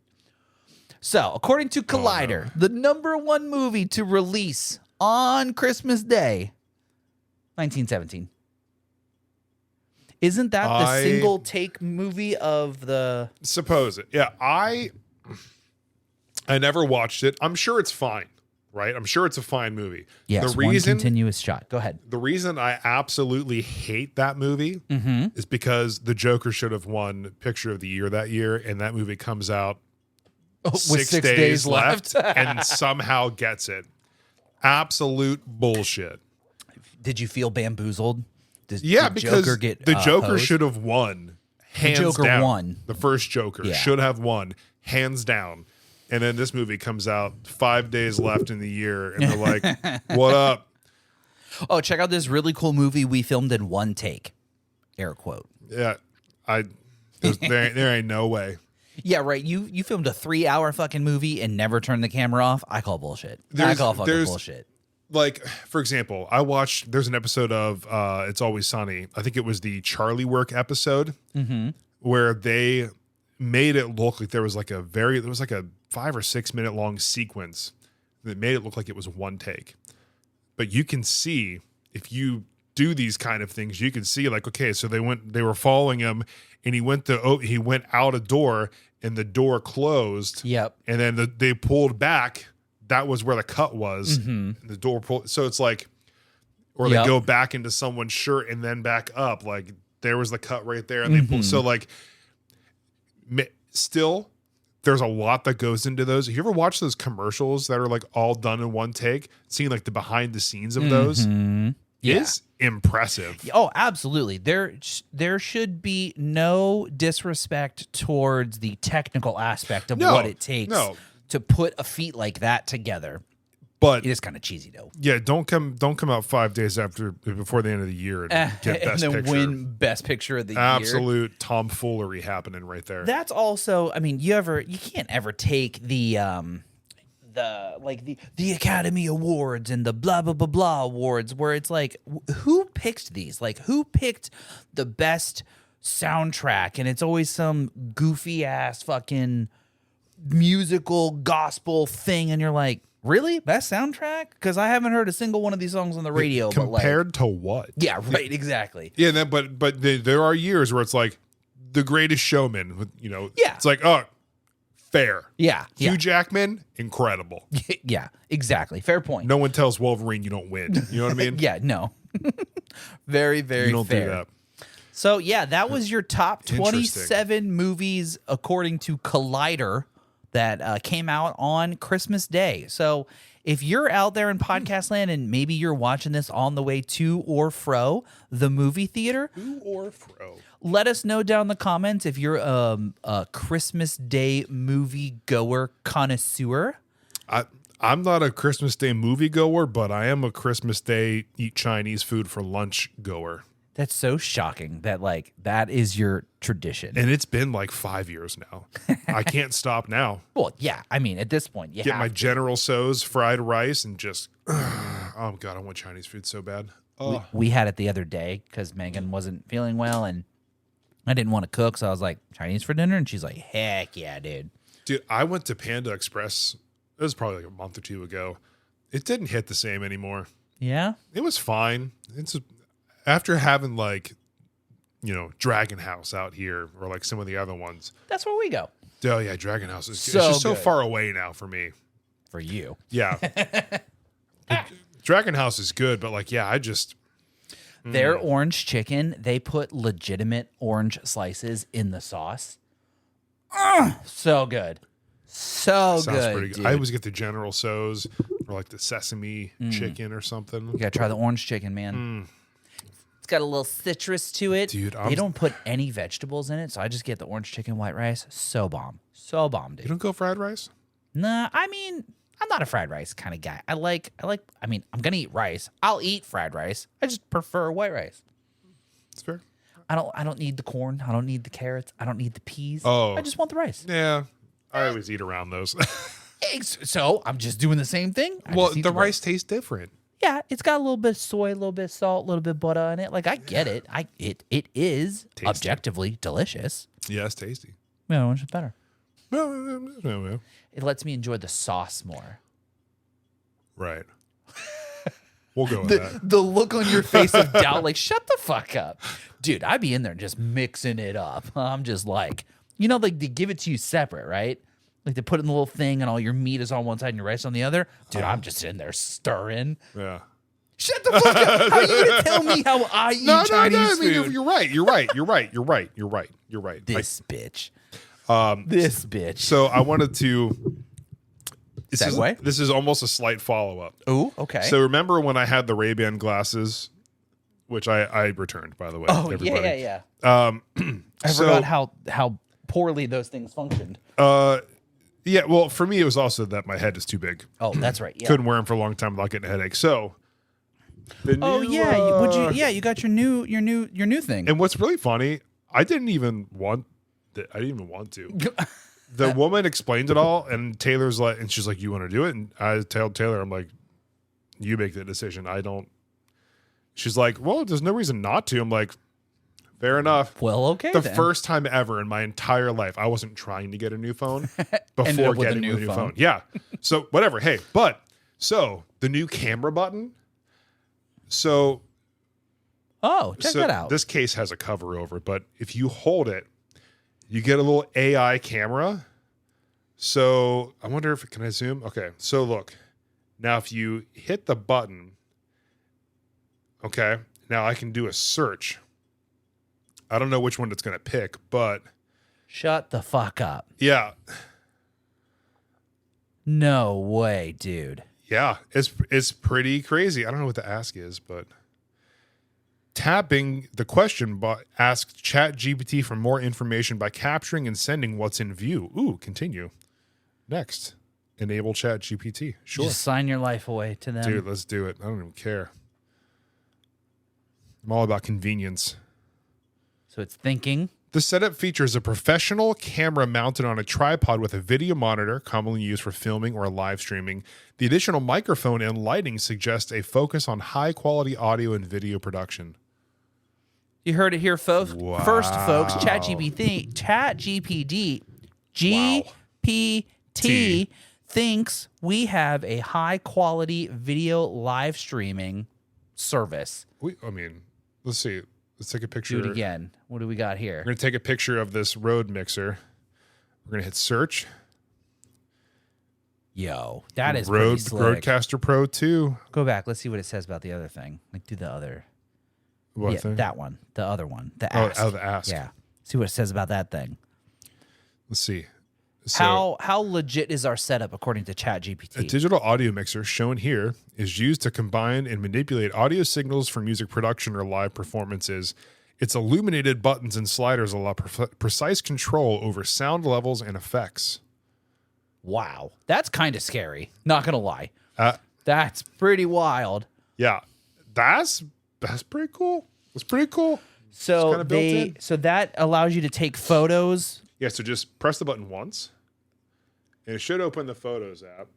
So, according to Collider, the number 1 movie to release on Christmas Day, 1917. Isn't that the single take movie of the... Suppose it. Yeah, I never watched it. I'm sure it's fine, right? I'm sure it's a fine movie. Yes, one continuous shot. Go ahead. The reason I absolutely hate that movie is because the Joker should have won Picture of the Year that year, and that movie comes out with 6 days left and somehow gets it. Absolute bullshit. Did you feel bamboozled? Did because Joker get the Joker hosed? should have won. Hands Joker down. won. The first Joker should have won. Hands down. And then this movie comes out 5 days left in the year, and they're like, what up? Oh, check out this really cool movie we filmed in 1 take. Air quote. Yeah. There ain't no way. Yeah, right. You filmed a 3-hour fucking movie and never turned the camera off. I call bullshit. I call fucking bullshit. Like, for example, there's an episode of It's Always Sunny. I think it was the Charlie Work episode where they made it look like there was like a 5 or 6 minute long sequence that made it look like it was 1 take. But you can see, if you do these kind of things, you can see like, okay, so they were following him, and he went out a door, and the door closed. Yep. And then they pulled back. That was where the cut was. And the door pulled. So it's like, or they go back into someone's shirt and then back up. Like there was the cut right there, and they pulled. So like, still, there's a lot that goes into those. You ever watch those commercials that are like all done in 1 take? Seeing like the behind the scenes of those is impressive. Oh, absolutely. There should be no disrespect towards the technical aspect of what it takes to put a feat like that together. But it is kind of cheesy though. Yeah, don't come out 5 days before the end of the year and get best and then picture. win best picture of the year. Absolute tomfoolery happening right there. That's also, I mean, you can't ever take the Academy Awards and the blah blah blah blah awards where it's like, who picked these? Like, who picked the best soundtrack? And it's always some goofy ass fucking musical gospel thing, and you're like, really? Best soundtrack? Because I haven't heard a single one of these songs on the radio. Compared to what? Yeah, right, exactly. Yeah, but there are years where it's like The Greatest Showman. Yeah. It's like, oh, fair. Yeah. Hugh Jackman, incredible. Yeah, exactly. Fair point. No one tells Wolverine you don't win. You know what I mean? Yeah, no. Very, very you don't fair. do that. So, yeah, that was your top 27 movies according to Collider that came out on Christmas Day. So if you're out there in podcast land and maybe you're watching this on the way to or fro the movie theater, let us know down in the comments if you're a Christmas Day movie goer connoisseur. I'm not a Christmas Day movie goer, but I am a Christmas Day eat Chinese food for lunch goer. That's so shocking that like that is your tradition. And it's been like 5 years now. I can't stop now. Well, yeah. I mean, at this point, you Get have my to. General Tso's fried rice and just, oh God, I want Chinese food so bad. Oh. We had it the other day because Megan wasn't feeling well and I didn't want to cook. So I was like, Chinese for dinner? And she's like, heck yeah, dude. Dude, I went to Panda Express. It was probably like a month or two ago. It didn't hit the same anymore. Yeah? It was fine. After having like, Dragon House out here or like some of the other ones. That's where we go. Oh yeah, Dragon House is So it's just so good. far away now for me. For you. Yeah. Dragon House is good, but like, yeah, I just Their orange chicken, they put legitimate orange slices in the sauce. So good. So sounds good. pretty good. Dude. I always get the General Tso's or like the sesame chicken or something. You gotta try the orange chicken, man. It's got a little citrus to it. Dude, they don't put any vegetables in it, so I just get the orange chicken, white rice. So bomb. So bomb, You dude. don't go fried rice? Nah, I mean, I'm not a fried rice kind of guy. I mean, I'm gonna eat rice. I'll eat fried rice. I just prefer white rice. It's fair. I don't need the corn. I don't need the carrots. I don't need the peas. Oh. I just want the rice. Yeah. I always eat around those. So I'm just doing the same thing. I Well, just eat the rice tastes different. Yeah, it's got a little bit of soy, a little bit of salt, a little bit of butter in it. Like I get it. It is Tasty. objectively delicious. Yeah, it's tasty. Yeah, which is better. Well, It lets me enjoy the sauce more. right. We'll go with that. The look on your face of doubt, like shut the fuck up, dude. I be in there just mixing it up. I'm just like, like they give it to you separate, right? Like they put it in the little thing, and all your meat is on one side and your rice on the other. Dude, I'm just in there stirring. Yeah. Shut the fuck up! How are you gonna tell me how I eat Chinese I mean, food? you're right. You're right. This bitch. This bitch. So I wanted to. Segue? This is almost a slight follow up. Ooh, okay. So remember when I had the Ray-Ban glasses, which I returned, by the way. oh everybody. yeah. I So- forgot how poorly those things functioned. Yeah. Well, for me, it was also that my head is too big. Oh, that's right. Yeah. Couldn't wear them for a long time without getting a headache. So. The Oh new, yeah. Would you? Yeah, you got your new thing. And what's really funny, I didn't even want to. The woman explained it all, and Taylor's like, and she's like, "You want to do it?" And I told Taylor, "I'm like, you make the decision. I don't." She's like, "Well, there's no reason not to." I'm like, "Fair enough." Well, okay. The then. first time ever in my entire life, I wasn't trying to get a new phone Ended before up with a getting new a new phone. phone. Yeah. So whatever. Hey, so the new camera button. So Check that out. This case has a cover over it, but if you hold it, you get a little AI camera. So I wonder if can I zoom? Okay. So look, now if you hit the button, okay, now I can do a search. I don't know which one it's going to pick, but Shut the fuck up. yeah, No way, dude. yeah, it's pretty crazy. I don't know what the ask is, but tapping the question ask ChatGPT for more information by capturing and sending what's in view. Ooh, continue. Next, enable ChatGPT. Sure. Just sign your life away to them. Dude, let's do it. I don't even care. I'm all about convenience. So it's thinking. The setup features a professional camera mounted on a tripod with a video monitor, commonly used for filming or live streaming. The additional microphone and lighting suggest a focus on high-quality audio and video production. You heard it here, folks. Wow. First, folks, ChatGPT GPT thinks we have a high-quality video live streaming service. Let's see. Let's take a picture. Do it again. What do we got here? We're going to take a picture of this Rode mixer. We're going to hit search. Yo, that is pretty Rode slick. Rodecaster Pro 2. Go back. Let's see what it says about the other thing. Like, do the other. What yeah, thing? that one. The other one. The Oh, ask. the ask. Yeah. See what it says about that thing. Let's see. So How legit is our setup according to a ChatGPT? digital audio mixer shown here is used to combine and manipulate audio signals for music production or live performances. Its illuminated buttons and sliders allow precise control over sound levels and effects. Wow, that's kind of scary. Not gonna lie, Uh, that's pretty wild. yeah, that's pretty cool. That's pretty cool. So kinda built in. so that allows you to take photos. Yeah, so just press the button once, and it should open the Photos app.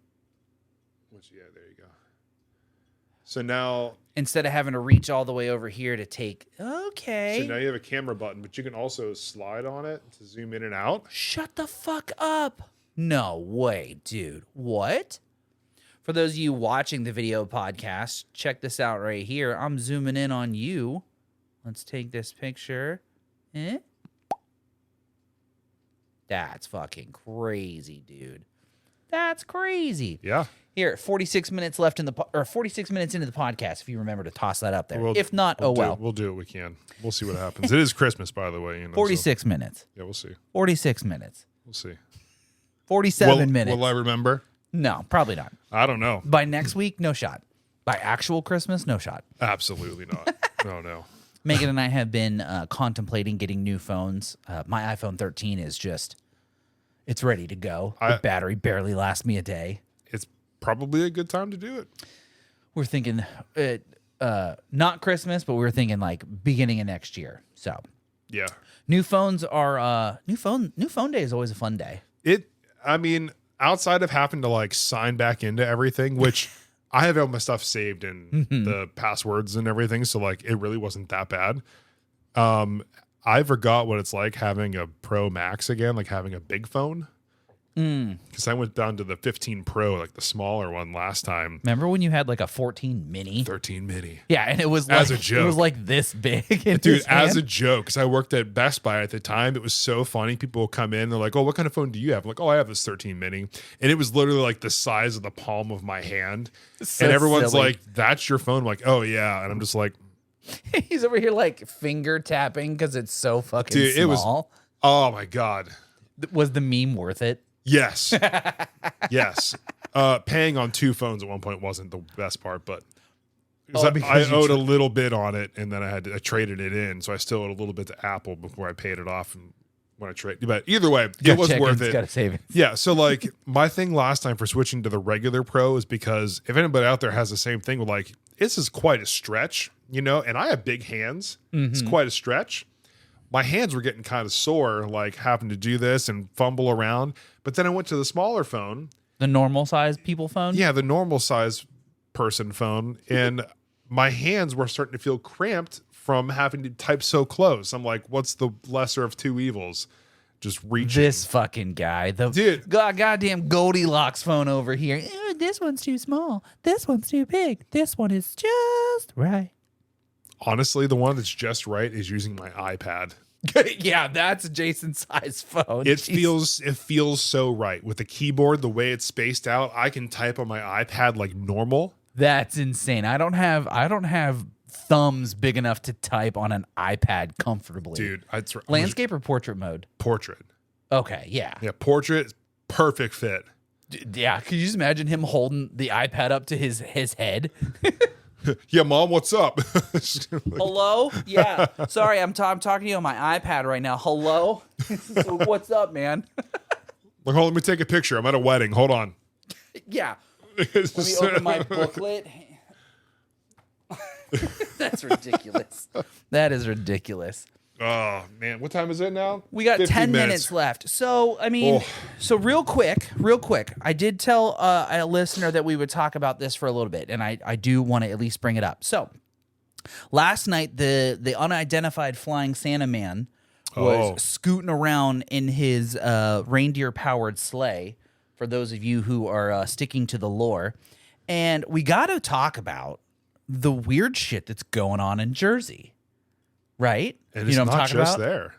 Yeah, there you go. So now, Instead of having to reach all the way over here to take. Okay. so now you have a camera button, but you can also slide on it to zoom in and out. Shut the fuck up. No way, dude. What? For those of you watching the video podcast, check this out right here. I'm zooming in on you. Let's take this picture. That's fucking crazy, dude. That's crazy. Yeah. Here, 46 minutes left in the 46 minutes into the podcast. If you remember to toss that up there. We'll- if not, we'll oh do- well. We'll do what we can. We'll see what happens. It is Christmas, by the way. 46 minutes. Yeah, we'll see. 46 minutes. We'll see. 47 minutes. Will I remember? No, probably not. I don't know. By next week, no shot. By actual Christmas, no shot. Absolutely not. No. Megan and I have been contemplating getting new phones. My iPhone 13 is just, it's ready to go. The battery barely lasts me a day. It's probably a good time to do it. We're thinking, not Christmas, but we're thinking like beginning of next year. So Yeah. new phones are, new phone day is always a fun day. I mean, outside of having to like sign back into everything, which I have all my stuff saved in the passwords and everything, so like it really wasn't that bad. I forgot what it's like having a Pro Max again, like having a big phone. Because I went down to the 15 Pro, like the smaller one last time. Remember when you had like a 14 mini? 13 mini. Yeah, and it was As like, a joke. It was like this big. in Dude, his as a hand. joke, because I worked at Best Buy at the time, it was so funny. People will come in, they're like, "Oh, what kind of phone do you have?" I'm like, "Oh, I have this 13 mini," and it was literally like the size of the palm of my hand. So and everyone's silly. like, "That's your phone?" I'm like, "Oh yeah," and I'm just like, He's over here like finger tapping because it's so fucking Dude, it was- small. "Oh my god, Was the meme worth it? yes, yes." Paying on two phones at one point wasn't the best part, but I because you owed a little bit on it, and then I traded it in, so I still owed a little bit to Apple before I paid it off. And when I traded, but either way, it was worth it. Got to save it. Yeah, so like my thing last time for switching to the regular Pro is because if anybody out there has the same thing, with like this is quite a stretch, and I have big hands. It's quite a stretch. My hands were getting kind of sore, like having to do this and fumble around. But then I went to the smaller phone. The normal size people phone? Yeah, the normal size person phone, and my hands were starting to feel cramped from having to type so close. I'm like, what's the lesser of two evils? Just reaching. This fucking guy. The Dude. goddamn Goldilocks phone over here. This one's too small. This one's too big. This one is just right. Honestly, the one that's just right is using my iPad. Yeah, that's Jason's size phone. It Jeez. feels so right with the keyboard, the way it's spaced out. I can type on my iPad like normal. That's insane. I don't have thumbs big enough to type on an iPad comfortably. Dude, Landscape or portrait mode? portrait. Okay, yeah. Yeah, portrait, perfect fit. Yeah, could you just imagine him holding the iPad up to his head? Yeah, Mom, what's up? Hello? Yeah. Sorry, I'm talking to you on my iPad right now. Hello? So what's up, man? Like, hold on, let me take a picture. I'm at a wedding. Hold on. Yeah. Let me open my booklet. That's ridiculous. That is ridiculous. Oh, man. What time is it now? We got 50 10 minutes left. So, I mean, so real quick, I did tell a listener that we would talk about this for a little bit, and I do want to at least bring it up. So, last night, the unidentified flying Santa man was scooting around in his reindeer-powered sleigh, for those of you who are sticking to the lore. And we got to talk about the weird shit that's going on in Jersey, right? And it's not just there.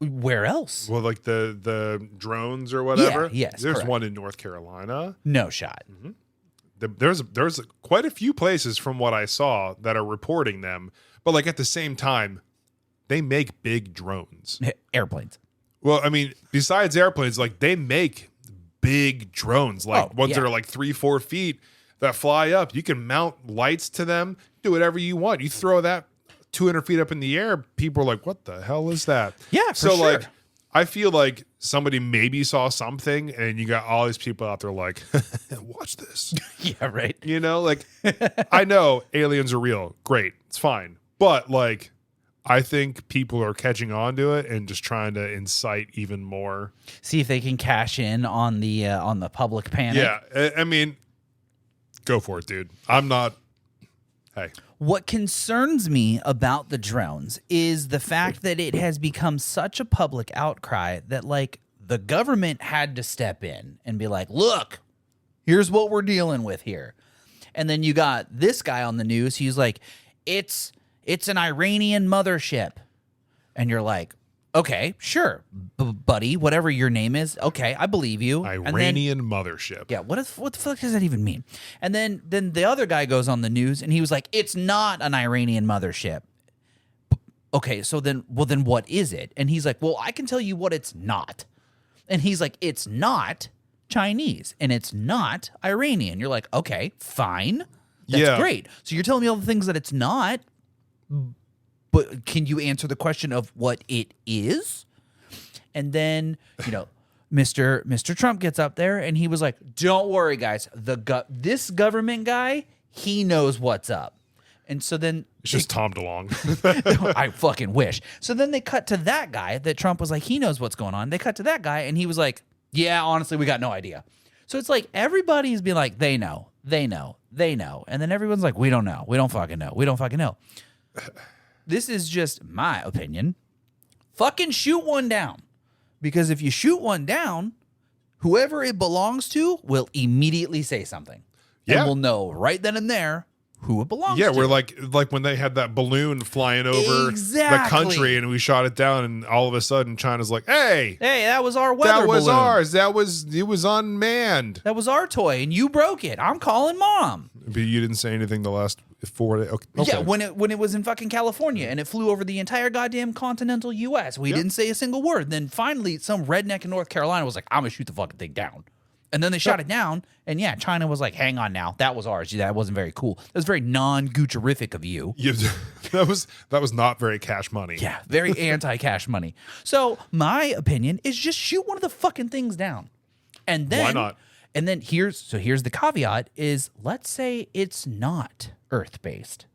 Where else? Well, like the drones or whatever. Yeah, yes, There's correct. one in North Carolina. No shot. There's quite a few places from what I saw that are reporting them, but like at the same time, they make big drones. Airplanes. Well, I mean, besides airplanes, like they make big drones, like ones that are like 3-4 feet that fly up. You can mount lights to them, do whatever you want. You throw that 200 feet up in the air, people are like, what the hell is that? Yeah, so like, I feel like somebody maybe saw something and you got all these people out there like, watch this. Yeah, right. You know, like, I know aliens are real. Great. It's fine. But like, I think people are catching on to it and just trying to incite even more. See if they can cash in on the public panic. Yeah. I mean, go for it, dude. I'm not. Hey. What concerns me about the drones is the fact that it has become such a public outcry that, like, the government had to step in and be like, look, here's what we're dealing with here. And then you got this guy on the news. He's like, it's an Iranian mothership. And you're like, okay, sure, buddy, whatever your name is. Okay, I believe you. Iranian mothership. Yeah, what the fuck does that even mean? And then the other guy goes on the news and he was like, it's not an Iranian mothership. Okay, so then what is it? And he's like, well, I can tell you what it's not. And he's like, it's not Chinese and it's not Iranian. You're like, okay, fine. That's great. So you're telling me all the things that it's not, but can you answer the question of what it is? And then, you know, Mr. Trump gets up there and he was like, don't worry, guys. This government guy, he knows what's up. And so then it's just Tom DeLonge. I fucking wish. So then they cut to that guy that Trump was like, he knows what's going on. They cut to that guy and he was like, yeah, honestly, we got no idea. So it's like everybody's being like, they know. And then everyone's like, we don't know. We don't fucking know. This is just my opinion. Fucking shoot one down. Because if you shoot one down, whoever it belongs to will immediately say something. Yeah. And we'll know right then and there who it belongs to. Yeah, we're like when they had that balloon flying over the country and we shot it down and all of a sudden China's like, hey, that was our weather balloon. That was ours. It was unmanned. That was our toy and you broke it. I'm calling mom. But you didn't say anything the last 4 days. Okay. Yeah, when it was in fucking California and it flew over the entire goddamn continental U.S. We didn't say a single word. Then finally some redneck in North Carolina was like, I'm going to shoot the fucking thing down. And then they shot it down, and yeah, China was like, hang on now. That was ours. That wasn't very cool. That was very non-Gucci-rific of you. Yeah, that was not very cash money. Yeah, very anti-cash money. So my opinion is just shoot one of the fucking things down. And then, why not? And then here's the caveat is, let's say it's not Earth-based.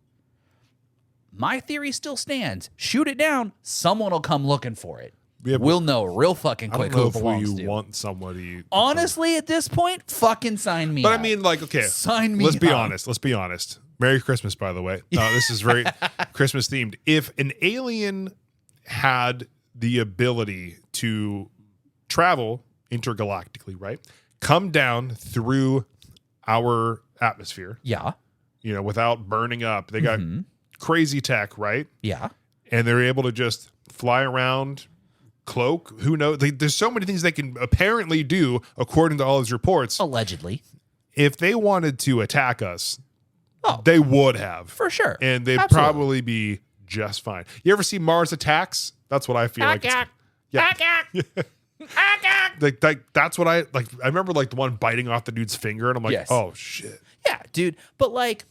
My theory still stands. Shoot it down, someone will come looking for it. We'll know real fucking quick who it belongs to. You want somebody. Honestly, at this point, fucking sign me up. But I mean, like, okay. Sign me Let's be up. honest. Let's be honest. Merry Christmas, by the way. This is very Christmas themed. If an alien had the ability to travel intergalactically, right? Come down through our atmosphere. Yeah. You know, without burning up. They got crazy tech, right? Yeah. And they're able to just fly around, cloak. Who knows? There's so many things they can apparently do, according to all his reports. Allegedly. If they wanted to attack us, they would have. For sure. And they'd probably be just fine. You ever see Mars Attacks? That's what I feel like. Like that's what I like. I remember like the one biting off the dude's finger, and I'm like, oh shit. Yeah, dude. But like,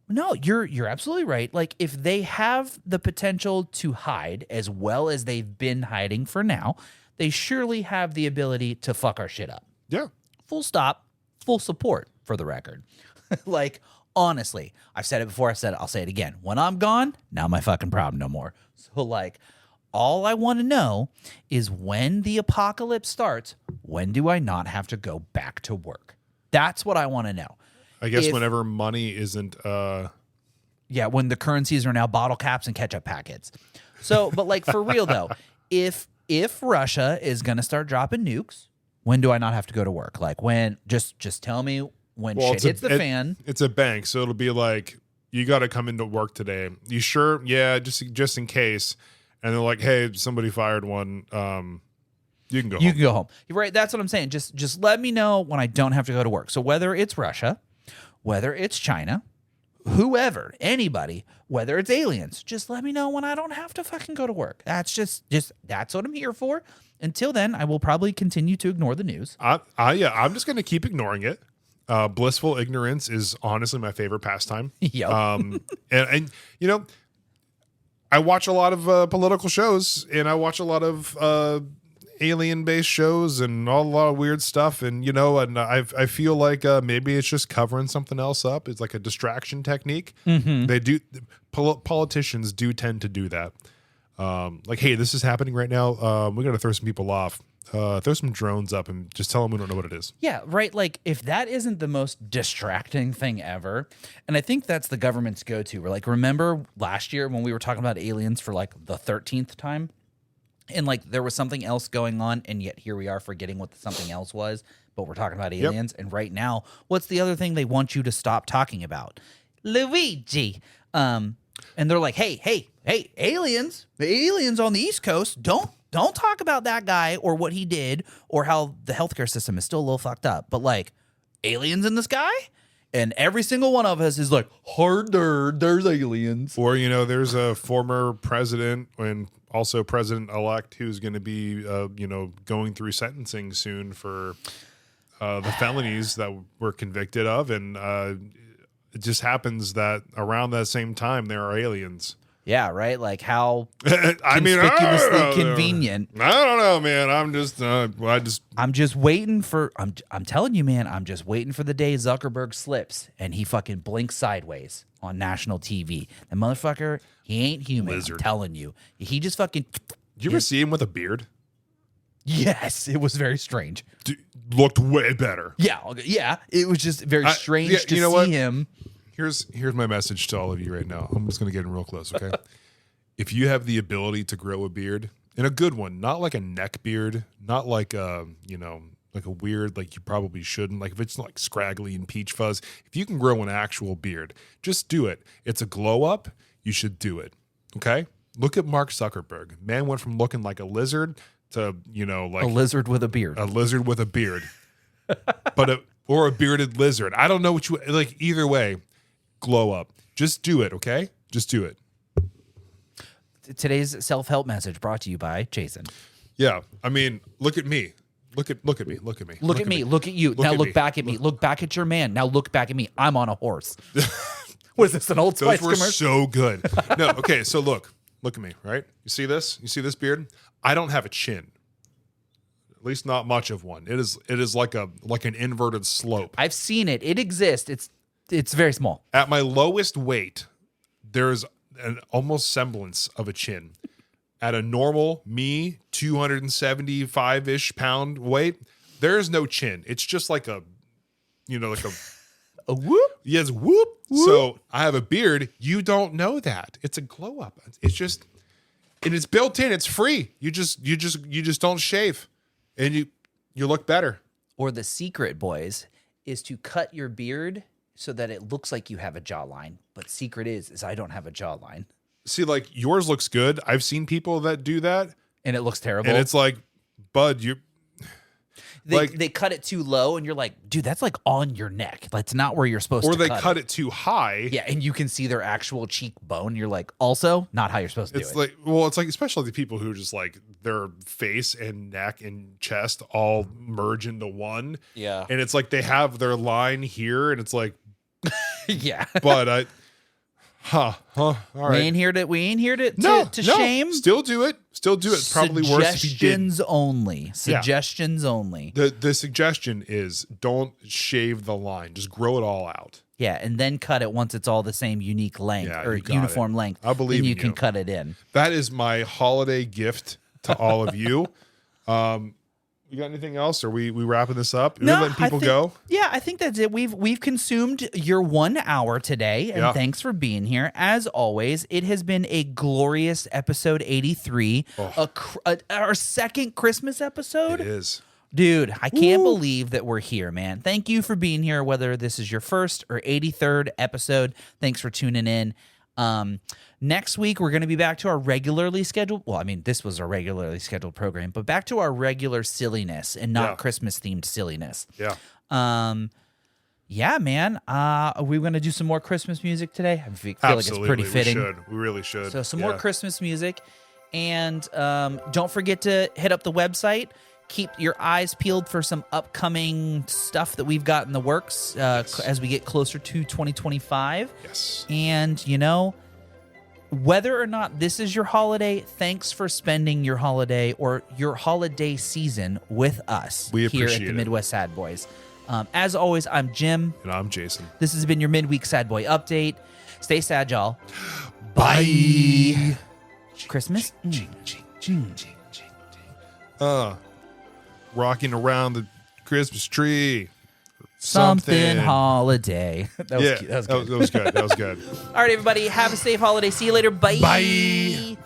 no, you're absolutely right. Like, if they have the potential to hide as well as they've been hiding for now, they surely have the ability to fuck our shit up. Yeah. Full stop. Full support, for the record. Like, honestly, I've said it before. I'll say it again. When I'm gone, not my fucking problem no more. So, like, all I want to know is when the apocalypse starts, when do I not have to go back to work? That's what I want to know. I guess whenever money isn't yeah, when the currencies are now bottle caps and ketchup packets. So, but like for real though, if Russia is going to start dropping nukes, when do I not have to go to work? Like when just tell me when shit hits the fan. It's a bank, so it'll be like you got to come into work today. You sure? Yeah, just in case. And they're like, "Hey, somebody fired one. You can go home." You can go home. Right, that's what I'm saying. Just let me know when I don't have to go to work. So whether it's Russia, whether it's China, whoever, anybody, whether it's aliens, just let me know when I don't have to fucking go to work. That's just that's what I'm here for. Until then, I will probably continue to ignore the news. I'm just going to keep ignoring it. Blissful ignorance is honestly my favorite pastime. Yep. And you know, I watch a lot of political shows, and I watch a lot of alien-based shows, and a lot of weird stuff. And you know, and I feel like maybe it's just covering something else up. It's like a distraction technique. They do. Politicians do tend to do that. Like, hey, this is happening right now. We're gonna throw some people off. Throw some drones up and just tell them we don't know what it is. Yeah, right. Like, if that isn't the most distracting thing ever, and I think that's the government's go-to. We're like, remember last year when we were talking about aliens for like the 13th time? And like there was something else going on, and yet here we are forgetting what the something else was, but we're talking about aliens. And right now, what's the other thing they want you to stop talking about? Luigi. And they're like, hey, aliens. The aliens on the East Coast, don't talk about that guy or what he did or how the healthcare system is still a little fucked up. But like, aliens in the sky? And every single one of us is like, harder, there's aliens. Or, you know, there's a former president and also president-elect who's going to be, you know, going through sentencing soon for the felonies that were convicted of. And it just happens that around that same time, there are aliens. Yeah, right? Like how I mean, conspicuously convenient. I don't know, man. I'm just waiting for I'm telling you, man, I'm just waiting for the day Zuckerberg slips and he fucking blinks sideways on national TV. The motherfucker, he ain't human. Lizard. I'm telling you. He just fucking Did you ever see him with a beard? Yes, it was very strange. Looked way better. Yeah, it was just very strange to you know see what? him. Here's my message to all of you right now. I'm just going to get in real close, okay? If you have the ability to grow a beard, and a good one, not like a neck beard, not like a, you know, like a weird, like you probably shouldn't, like if it's like scraggly and peach fuzz, if you can grow an actual beard, just do it. It's a glow up. You should do it, okay? Look at Mark Zuckerberg. Man went from looking like a lizard to, you know, like A lizard with a beard. a lizard with a beard, or a bearded lizard. I don't know what you like. Either way, glow up. Just do it, okay? Just do it. Today's self-help message brought to you by Jason. Yeah, I mean, look at me. Look at me. Look at me. Look at me. Look at you. Now look back at me. Look back at your man. Now look back at me. I'm on a horse. What is this, an Old Spice Those were commercial? so good. No, okay, so look at me, right? You see this? You see this beard? I don't have a chin. At least not much of one. It is like an inverted slope. I've seen it. It exists. It's very small. At my lowest weight, there's an almost semblance of a chin. At a normal me, 275-ish pound weight, there's no chin. It's just like a, you know, like A whoop. yes, whoop. So I have a beard. You don't know that. It's a glow up. It's just, and it's built in. It's free. You just don't shave, and you look better. Or the secret, boys, is to cut your beard so that it looks like you have a jawline. But secret is I don't have a jawline. See, like yours looks good. I've seen people that do that, And it looks terrible. and it's like, bud, they cut it too low, and you're like, dude, that's like on your neck. That's not where you're supposed or to they cut cut it too high. Yeah, and you can see their actual cheekbone. You're like, also not how you're supposed to It's do it. like, well, it's like, especially the people who just like their face and neck and chest all merge into one. Yeah. And it's like they have their line here, and it's like, Yeah. but all right. We ain't here to No, shame. Still do it. It's probably worse if you didn't. Suggestions only. Suggestions only. The suggestion is don't shave the line. Just grow it all out. Yeah, and then cut it once it's all the same unique length Yeah, or you got uniform it. length. I believe then you in can you. cut it in. That is my holiday gift to all of you. You got anything else? Are we wrapping this up? We're letting people go? Yeah, I think that's it. We've consumed your 1 hour today, and Yeah. thanks for being here. As always, it has been a glorious episode 83, our second Christmas episode. It is. Dude, I can't believe that we're here, man. Thank you for being here, whether this is your first or 83rd episode. Thanks for tuning in. Next week, we're going to be back to our regularly scheduled. Well, I mean, this was a regularly scheduled program, but back to our regular silliness and not Yeah. Christmas themed silliness. Yeah. Yeah, man. Are we going to do some more Christmas music today? I feel like it's pretty fitting. We should. We really should. So some more Christmas music. And don't forget to hit up the website. Keep your eyes peeled for some upcoming stuff that we've got in the works as we get closer to 2025. Yes. And, you know, whether or not this is your holiday, thanks for spending your holiday or your holiday season with us We here at appreciate the it. Midwest Sad Boys. As always, I'm Jim. And I'm Jason. This has been your midweek Sad Boy update. Stay sad, y'all. Bye. Christmas? Rocking around the Christmas tree. Something holiday. That was cute. That was good. That was good. That was good. All right, everybody. Have a safe holiday. See you later. Bye. Bye.